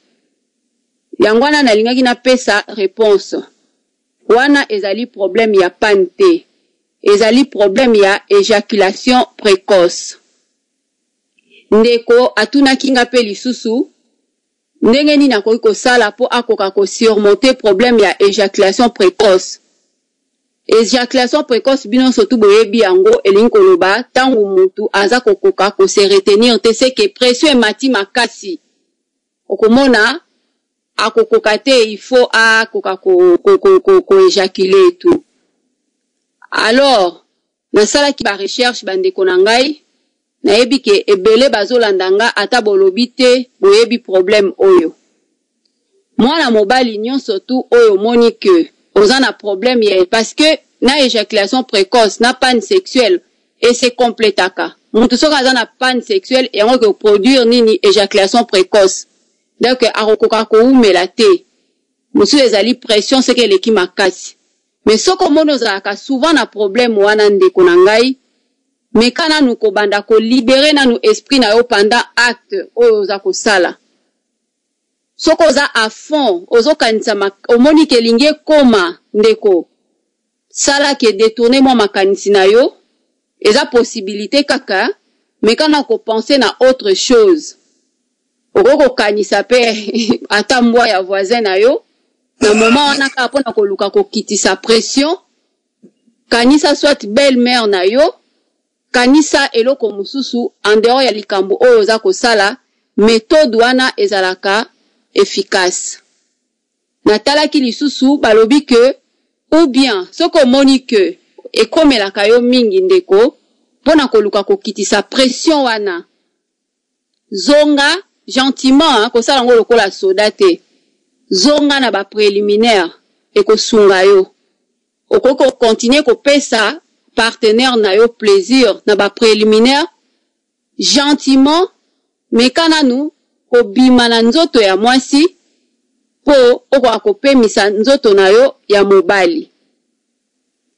Yangwana na lingaki na pesa réponse. Wana ezali problème ya pante. Ezali problème ya éjaculation précoce. Ndeko atuna kinga pe lisusu ndenge nini akoki kosala po akoka ko surmonter problème ya éjaculation précoce. Éjaculation précoce bino surtout boyebi yango elingi koloba tangu mutu aza kokoka ko se retenir te c'est que pression emati makasi okomona akokoka te il faut akoka ko éjaculer tout. Alors nasala ki ba recherche bandeko na ngai nayebi ke ebele bazolandanga ata bolobi te boyebi problème oyo. Mwana mobali nyonso tu oyo moni ke oza na problème ya parce que na éjaculation précoce na panne sexuelle et c'est complétaka. Mutu soka aza na panne sexuelle et yango ke produire nini éjaculation précoce. Donc akokoka ko umela te. Musu ezali pression c'est que leki makasi. Mais soko mono zaka souvent na problème wana ndeko na ngai mais kana nu ko banda ko libérer na nu esprit na yo pendant acte oyo za ko sala soko za à fond ozo kanisa omoni ke linge koma ndeko sala ke détourner moi makanisi na yo eza possibilité kaka mais kana ko penser na autre chose oko kanisa pe ata mbwa ya voisin na yo na moment wana ka pona ko luka ko kitisa pression kanisa soit belle-mère na yo kanisa eloko mususu en dehors ya likambo oyo za kosala méthode wana ezalaka efficace. Natalaki lisusu balobi ke ou bien soko moni ke ekomelaka yo mingi ndeko pona koluka kokitisa pression wana zonga gentiment kosala ngo lokola soda te zonga na ba préliminaire ekosunga yo okoko continuer kopesa partenaire na yo plaisir na ba préliminaire gentiment mais kana nu kobima na nzoto ya mwasi po oko akopemisa nzoto na yo ya mobali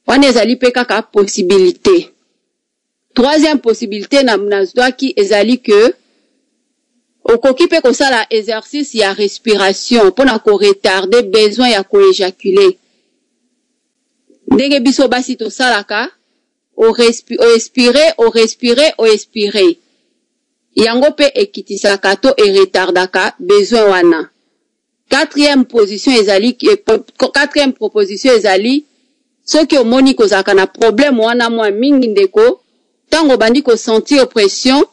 wana ezali pe kaka possibilité. Troisième possibilité na mnazwaki ezali que okoki pe kosala exercice ya respiration pona ko retarder besoin ya ko éjaculer ndenge biso basi to salaka respirer. Yango pe ekitisaka to retardaka besoin wana. Quatrième proposition ezali, soki omoni kozaka na problème wana mwa mingi ndeko, tango bandi ko sentir pression,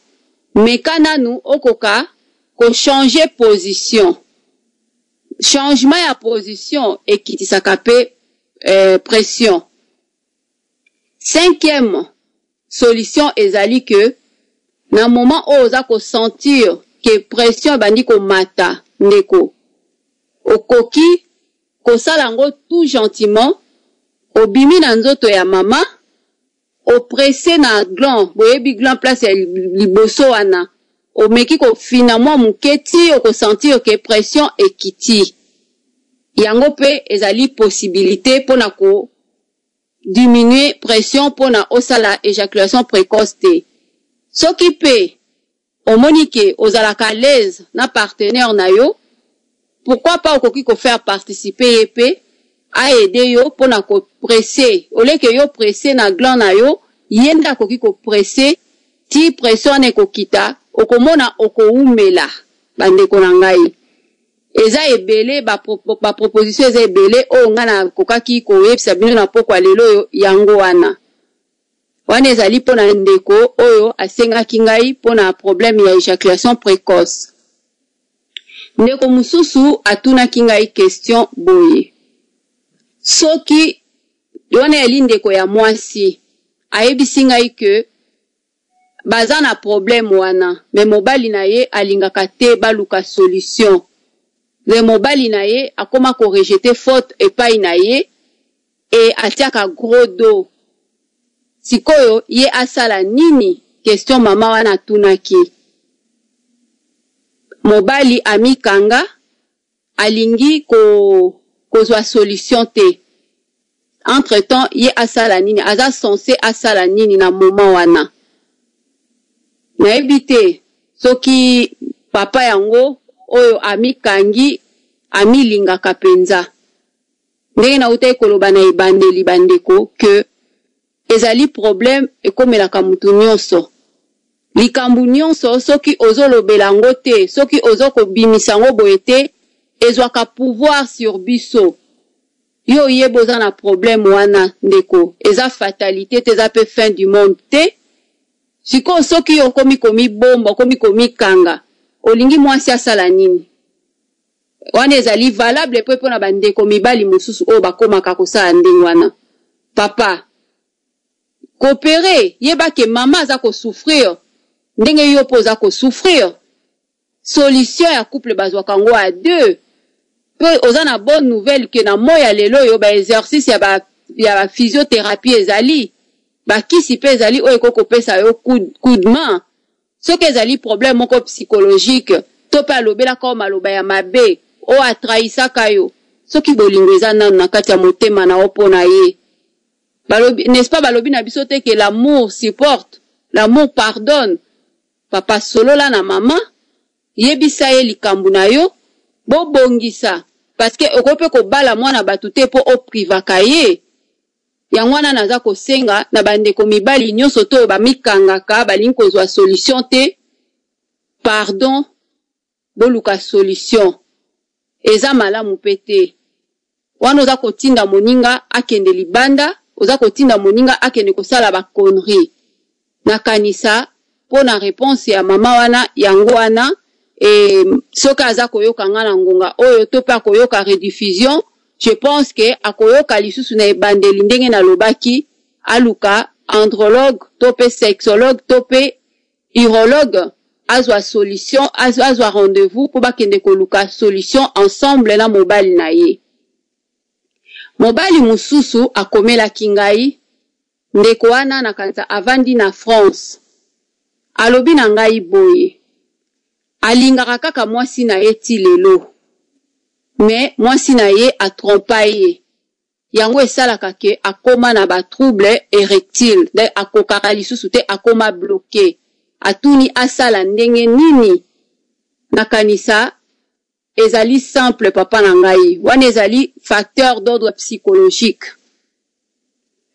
mekana nu okoka ko changer position. Changement ya position ekitisaka pe pression. Cinquième solution ezali que na moment où oza ko sentir que pression bandi ko mata ndeko, okoki kosala ngo tout gentiment, obimi na nzoto ya mama, opresse na gland, boyebi gland place ya liboso wana, omeki ko finalement muketi oko sentir que pression ekiti. Yango pe ezali possibilité pona ko diminuer pression pona osala éjaculation précoce te. Soki pe omoni ke ozalaka à l'aise na partenaire na yo, pourquoi pas okoki ko faire participer yepe a aider yo pona ko presser, ole ke yo presser na gland na yo, yenda koki ko presser ti pression ne kokita, okomona okoumela bandeko na ngai. Eza ebele ba proposition eza ebele o ngana kokaki ko yebisa bino na pokwa lelo yo yango wana. Wana ezali pona ndeko oyo asengaki ngai pona problème ya éjaculation précoce. Ndeko mususu atunaki ngai question boye. Soki wana yali ndeko ya mwasi ayebisi ngai ke baza na problème wana, me mobali na ye alingaka te baluka solution. Le mobali na ye akoma ko rejeter faute epai na ye e atiaka gros dos. Sikoyo ye asala nini? Question mama wana tunaki. Mobali amikanga alingi kozwa solution te. Entre temps ye asala nini? Aza censé asala nini na moment wana? Na ebite soki papa yango oyo amikangi amilingaka penza. Ndenge na utai koloba na ebandeli bandeko ke ezali problème ekomelaka mutu nyonso. Likambu nyonso soki ozolobela ngo te, soki ozoko bimisa ngo boye te, ezwaka pouvoir sur biso. Yo yeboza na problème wana ndeko, eza fatalité te, eza pe fin du monde te. Siko soki yo komi bomba, komi kanga, olingi mwasi asala nini? Wana ezali valable pe pona bandeko mibali mususu o bakomaka kosala ndenge wana. Papa, coopérer, yeba ke mama aza ko souffrir, ndenge yo poza ko souffrir. Solution ya couple bazwaka ngo à deux. Pe oza na bonne nouvelle ke na moya lelo yo ba exercice ya ba physiothérapie ezali. Ba kisi pe ezali o ekoko pesa yo coup de main. Soki ezali problème moko psychologique, to pe alobela ko maloba ya mabe, o atrahisaka yo. Soki bolingo eza nanu na kati ya motema na opona ye. N'est-ce pas balobi na biso te que l'amour supporte, l'amour pardonne. Papa solo la na mama, yebisa ye likambu na yo, bo bongisa. Parce que okope ko bala mwana batute po o privaka ye. Yangwana naza ko senga na bandeko mibali nyonso to ba mikangaka balingi kozwa solution te. Pardon, boluka solution. Eza malamu pete. Wana oza kotinda moninga akende libanda, oza kotinda moninga akende kosala ba connerie. Nakanisa pona réponse ya mama wana yango wana soka aza koyoka nga na ngonga oyo to pe akoyoka rediffusion, je pense que akoyoka lisusu na ebandeli ndenge na lobaki aluka andrologue to pe sexologue to pe urologue azwa solution, azwa rendez-vous po bakende koluka solution ensemble na mobali na ye. Mobali mususu akomelaki ngai ndeko wana na kanisa avandi na France. Alobi na ngai boye. Alingaka kaka mwasi na ye ti lelo. Mais mwasi na ye atrompa ye. Yango esalaka ke akoma na ba trouble érectile. De akokaka lisusu te akoma bloqué. Atuni asala ndenge nini. Nakanisa ezali simple papa na ngai. Wana ezali facteur d'ordre psychologique.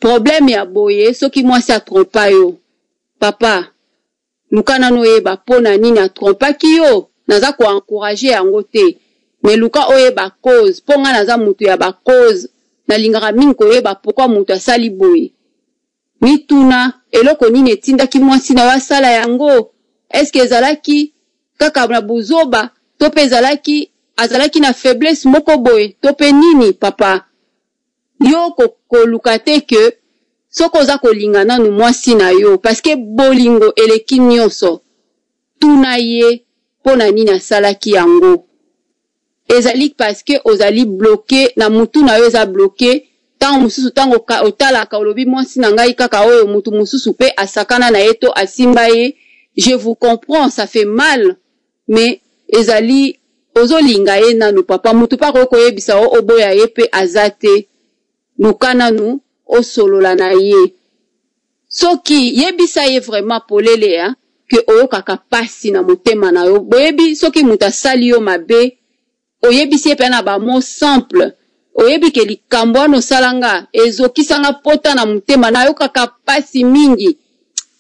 problème ya boye soki mwasi atrompa yo papa luka nano yeba pona nini atrompaki yo naza koencourage yango te mais luka oyeba cause ponga naza mutu ya ba cause nalingaka mingi koyeba pourquoi mutu asali boye mituna eloko nini etindaki mwasi na wasala yango eske ezalaki kaka na buzoba to pe azalaki na faiblesse moko boye to pe nini papa yo koluka te ke soko oza kolinga nanu mwasi na yo paske bolingo eleki nyonso tuna ye pona nini asalaki yango ezali paske ozali bloqué na mutu na yo eza bloqué tango mususu tango otalaka olobi mwasi na ngai kaka oyo mutu mususu pe asakana na ye to asimba ye je vous comprends ça fait mal mais ezali ozolinga ye nanu papa mutu pa koyebisa o oboya ye pe azate luka nanu osolola na ye soki yebisa ye vraiment polele ya ke oyokaka pasi na motema na yo boyebi soki mutu asali yo mabe oyebisi ye pe na bamo simple oyebi ke likambo wana osalanga ezokisanga pota na motema na yo kaka pasi mingi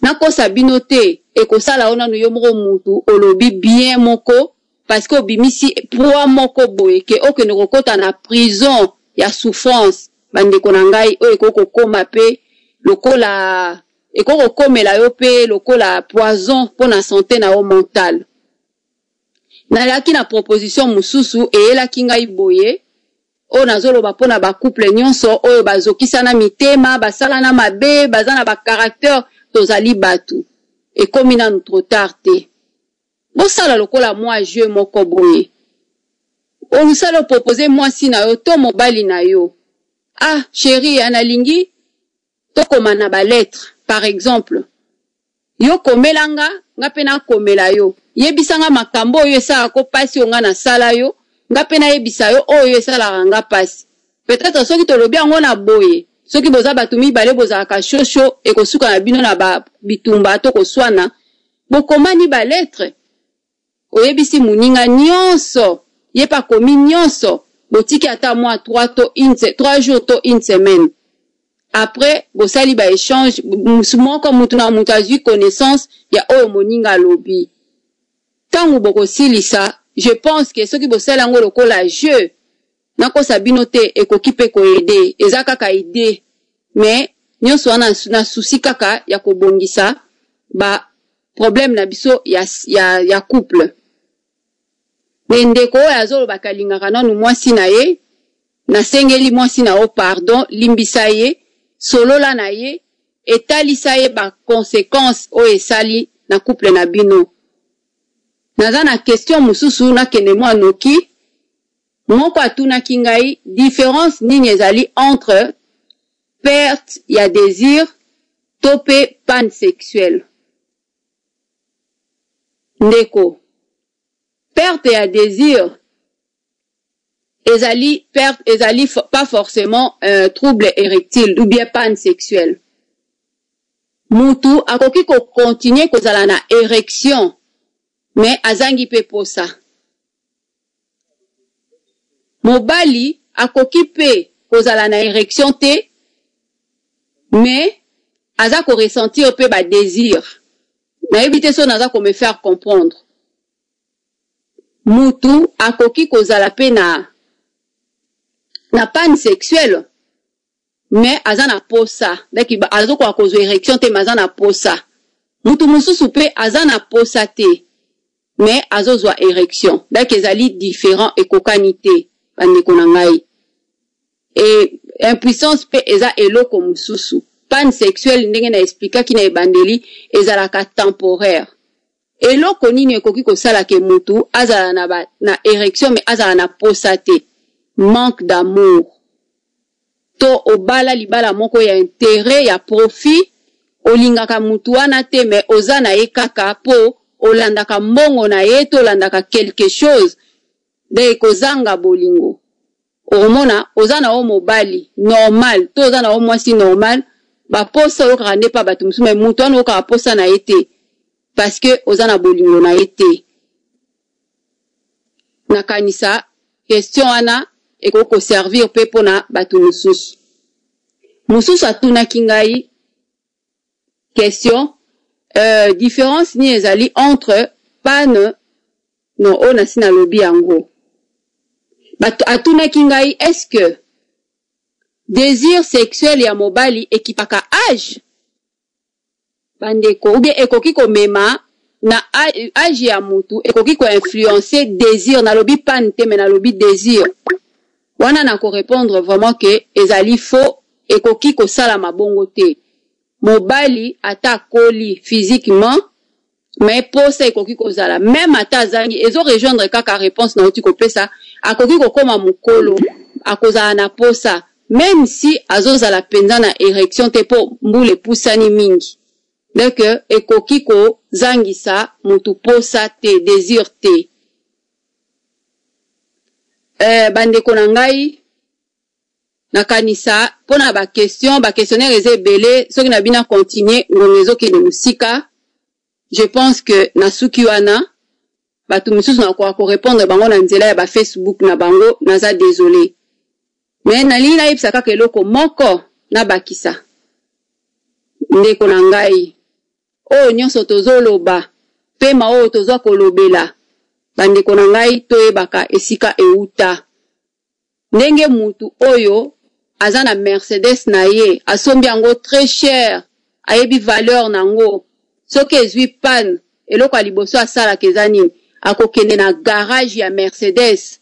nakosa bino te ekosala yo nanu yo moko mutu olobi bien moko parce que obimisi proa moko boye ke okende kokota na prison ya souffrance bandeko na ngai oyo ekokokoma pe lokola ekokokomela yo pe lokola poison mpona santé na yo mentale nalaki na proposition mususu eyelaki ngai boye oyo nazoloba mpona bacouple nyonso oyo bazokisana mitema basalana mabe baza na bacaractere tozali batu ekomi nanu trop tard te bosala lokola mwa jeu moko boye olusala opropose mwasi na yo to mobali na yo ah chérie analingi tokoma na balettre par exemple yo komelanga nga pe nakomela yo yebisanga makambo oyo esalaka pasi onga na sala yo nga pe nayebisa yo oyo esalaka nga pasi peut-être soki tolobi yango na boye soki boza bato mibale bozalaka shosho ekosuka na bino na bitumba to koswana bokomani balettre oyebisi muninga nyonso ye pa komi nyonso botiki ata mwa 3 jours to une semaine après bosali ba échange moko mutu na mutu azwi connaissance ya oyo moninga alobi tangu bokosilisa je pense que soki bosala yango lokola jeu nakosa bino te ekoki pe koyede eza kaka ide mais nyonso wana na susi kaka ya kobongisa ba problème na biso ya couple ndeko oyo azolobaka alingaka nanu mwasi na ye nasengeli mwasi na yo pardon limbisa ye solola na ye etalisa ye baconséquence oyo esali na couple na bino naza na question mususu nakende mwa noki moko atunaki ngai différence nini ezali entre perte ya désir to pe pansexuel ndeko perte ya désir ezali pas forcément trouble érectile ou bien pansexuel mutu akoki ko continuer kozala na érection mais azangi pe posa mobali akoki pe kozala na érection te mais aza ko ressentir pe ba désir na éviter so naza ko me faire comprendre mutu akoki kozala pe na pansexuel mais aza na posa daki azo ko akozo érection te mais aza na posa mutu mususu pe aza na posa te mais azozwa érection daki ezali différent ekokanité bandeko na ngai et impuissance pe eza eloko mususu pansexuel ndenge na expliquaki na ebandeli ezalaka temporaire eloko nini ekoki kosala ke mutu azala na érection mais azala na posa te manque d'amour to obala libala moko ya intérêt ya profit olingaka mutu wana te mais oza na ye kaka po olandaka mbongo na ye to olandaka quelque chose de kozanga bolingo omona oza na o mobali normal to oza na o mwasi normal baposa okaka nde pa bato mosusu mais mutu wana okaka posa na ye te parce que oza na bolingo na ye te nakanisa question wana ekoki koservir pe mpona bato mosusu Mususu atunaki ngai question différence ni ezali entre panne no ona sina lobi yango. Bato atunaki ngai est-ce que désir sexuel ya mobali ekipaka âge bandeko ou bien ekoki komema na âge ya mutu ekoki ko influencer désir na lobi panne te mais na lobi désir wana na ko répondre vraiment que ezali faux ekoki ko sala mabongo te mobali ata koli physiquement mais posa ekoki ko zala même ata zangi ezo rejoindre kaka réponse na oti ko pesa akoki ko koma mukolo akozala na posa même si azozala penza na érection te po mbule pusani mingi donc ekoki ko zangisa mutu posa te désir te bandeko na ngai nakanisa pona ba questionnaire eze belé soki na bina continuer ngomezo ke musika je pense que na suki wana batu misusu na ko répondre bango na nzela ya ba Facebook na bango naza désolé mais na lila ipsa kaka eloko moko na bakisa ndeko na ngai o nyonso tozoloba pema o tozwa kolobela bandeko na ngai toyebaka esika euta ndenge mutu oyo aza na Mercedes na ye asombi yango très cher ayebi valeur nango soki ezwi panne eloko aliboso asala kezani akokende na garage ya Mercedes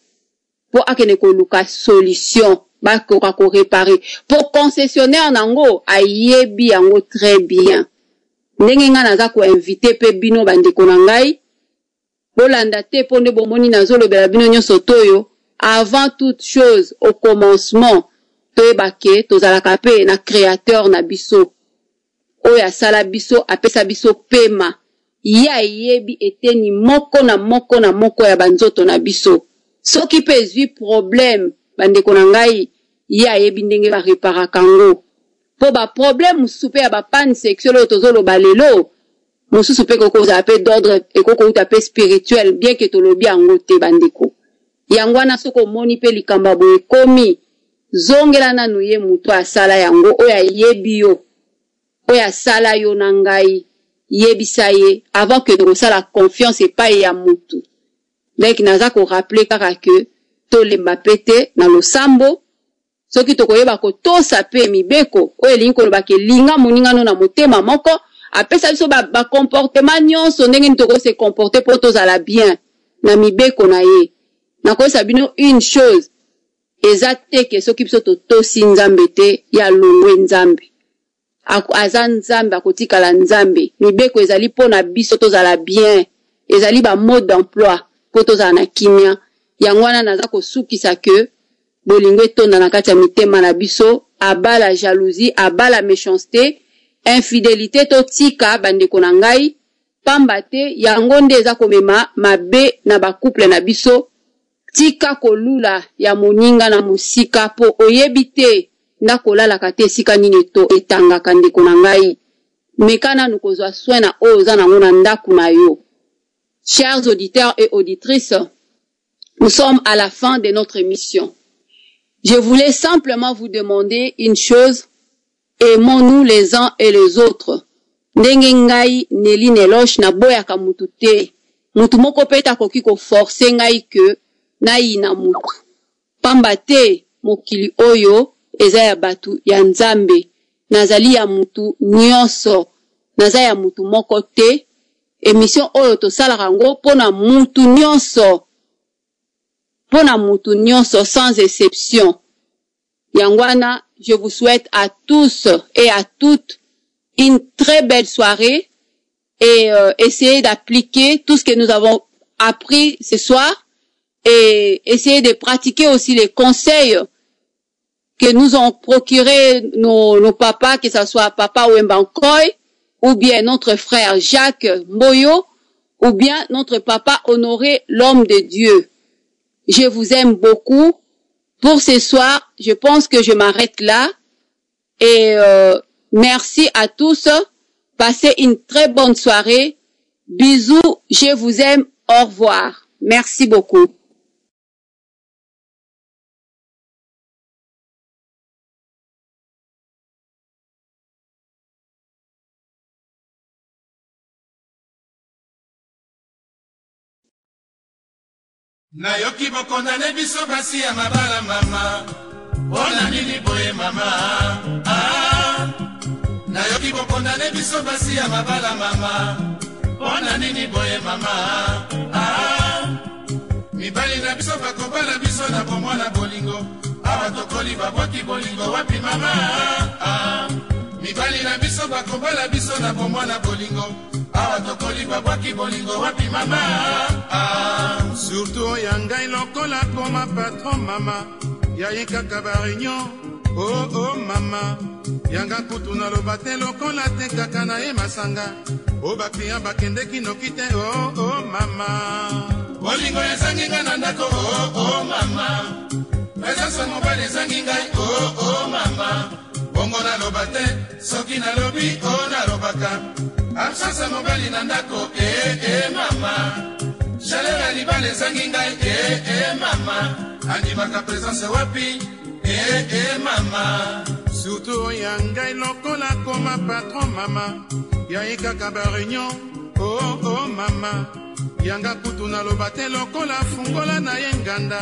po akende koluka solution bakoka ko réparer pour concessionnaire nango ayebi yango très bien ndenge nga naza ko inviter pe bino bandeko na ngai bolanda te po nde bomoni nazolobela bino nyonso toyo avant toute chose au commencement toyebake tozalaka pe na créateur na biso oyo asala biso apesa biso pema ye ayebi eteni moko na moko ya banzoto na biso soki pe ezwi problème bandeko na ngai ye ayebi ndenge bareparaka ngo po baproblème mosusu pe ya bapane sexuelle oyo tozoloba lelo mosusu pe kokozala pe d'ordre ekokouta pe spirituel bien ke tolobi yango te bandeko yango wana soki omoni pe likambo ya boye ekomi zongela nanu ye mutu asala yango oyo ayebi yo oyo asala yo na ngai yebisa ye avant que tokosala confiance epai ya mutu donc naza korapele kaka ke tolemba pe te na losambo soki tokoyeba kotosa pe mibeko oyo elingi koloba ke linga moningano na motema moko apesa biso comportement nyonso ndenge nini tokose comporte po tozala bien na mibeko na ye nakoyesa bino une chose eza te ke soki biso totosi nzambe te ya longwe nzambe aza nzambe akotikala nzambe mibeko ezali po na biso tozala bien ezali ba mode d'emploi po tozala na kimia yango wana naza kosukisa ke bolingo etonda na kati ya mitema na biso abala jalousie abala méchanceté infidélité totika bandeko na ngai pamba te yango nde eza komema mabe na bakouple na biso tika kolula ya moninga na mosika po oyebi te ndakolalaka te esika nini to etangaka ndeko na ngai mekana nukozwa soin na oyo oza nango na ndaku na yo. Chers auditeurs et auditrices, nous sommes à la fin de notre émission. Je voulais simplement vous demander une chose: aimons-nous les uns et les autres. Ndenge ngai neli neloche na boyaka mutu te. Mutu moko peta koki ko forcer ngai ke na ina mutu. Pamba te mokili oyo eza ya batu ya nzambe. Nazali ya mutu nyonso. Naza ya mutu moko te. Émission oyo to salaka ngo pona mutu nyonso. Pona mutu nyonso sans exception. Yangwana, je vous souhaite à tous et à toutes une très belle soirée et essayez d'appliquer tout ce que nous avons appris ce soir et essayez de pratiquer aussi les conseils que nous ont procuré nos papas, que ce soit Papa Wembankoy ou bien notre frère Jacques Mboyo ou bien notre papa Honoré, l'homme de Dieu. Je vous aime beaucoup. Pour ce soir, je pense que je m'arrête là. Et merci à tous. Passez une très bonne soirée. Bisous, je vous aime. Au revoir. Merci beaucoup. nayoki bokondane biso basi ya mabala mama mpona nini boye mama nayoki bokondane biso basi ya mabala mama mpona nini boye mama mibali na biso bakobala biso na bomwana bolingo awa tokoli babwaki bolingo wapi mama mibali na biso bakobala biso na bomwana bolingo awa tokoli babwaki bolingo wapi mama surtout oya ngai lokola koma patron mama yaye kaka bareunion oh mama yanga kutu naloba te lokola te kaka na ye masanga o bakliya bakendeki noki te oh mama bolingo ezangi ngai na ndako oh mama presence mobali ezangi ngai oh mama bongo naloba te soki nalobi nalobaka absence mobali na ndako mama chaleur ya libala ezangi ngai mama andimaka presence wapi mama surtout oya ngai lokola koma patron mama yaye kaka bareunion oh mama yanga kutu naloba te lokola fungola na ye nganda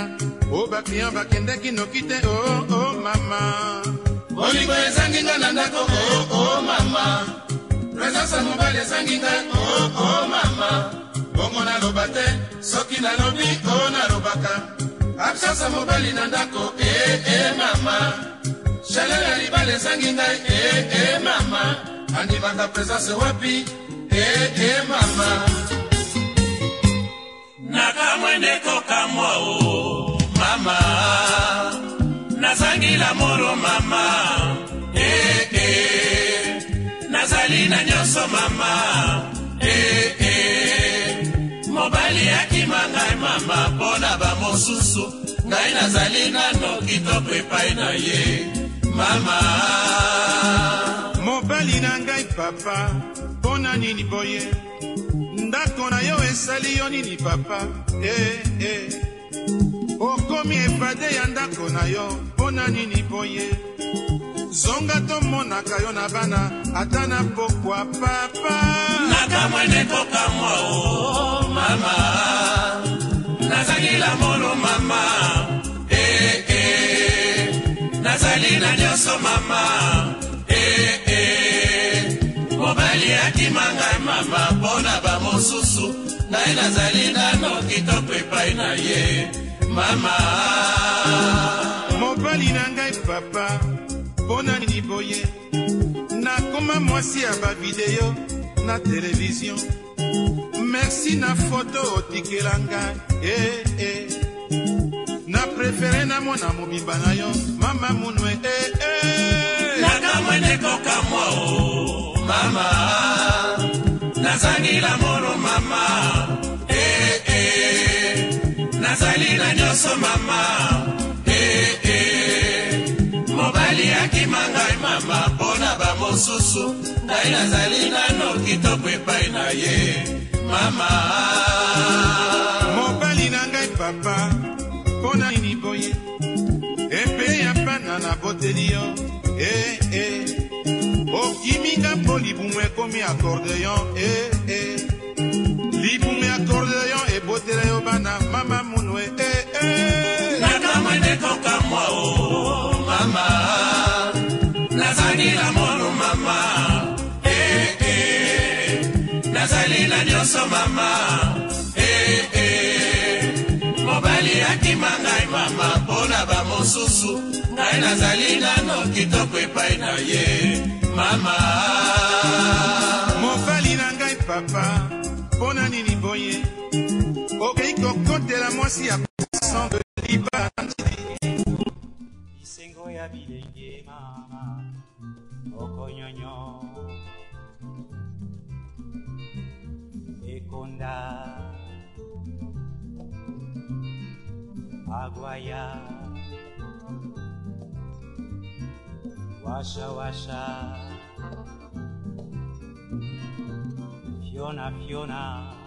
o bakliya bakendeki noki te oh mama bolingo ezangi ngai na ndako oh mama presence mobali ezangi ngai oh mama bongo naloba te soki nalobi nalobaka absence mobali na ndako mama chaleur ya libala ezangi ngai mama andimaka presence wapi mama nakamwendeko kamwa mama nazangi la moro mama nazali na nyonso mama mobali akima ngai mama mpona bamosusu ngai nazali nano kitoko epai na ye mama mobali na ngai papa mpona nini boye ndako na yo esali yo nini papa okomi evade ya ndako na yo mpona nini boye zonga tomonaka yo na bana ata na pokwa papa nakamweneko kamwa mama nazali la mono mama nazali na nyonso mama mobali akima ngai mama mpona bamosusu ngai nazali nano kitoko epai na ye mama mobali na ngai papa mpona nini boye nakoma mwasi ya bavideo na televizio merci na foto otikela ngai na prefere na mwana mobimba na yo mama munwe nakamweneko kamwa mama nazali la moro mama nazali na nyonso mama mobali akima ngai mama mpona bamosusu ngai nazali nano kitoko epai na ye mama mobali na ngai papa mpona nini boye epe ya pana na boteli yo okiminga mpo libumu ekomi akordeyon libumu akordeyon ebotela yo bana mama munwe nakamweneko kamwa mama nazali la mono mama nazali na nyonso mama mobali akima ngai mama mpona bamosusu ngai nazali nano kitoko epai na ye mama mobali na ngai papa mpona nini boye okei kokotela mwasi ya sang de libandi isengo ya bilenge mama okonyonyo ekonda agwaya washa washa Fiona Fiona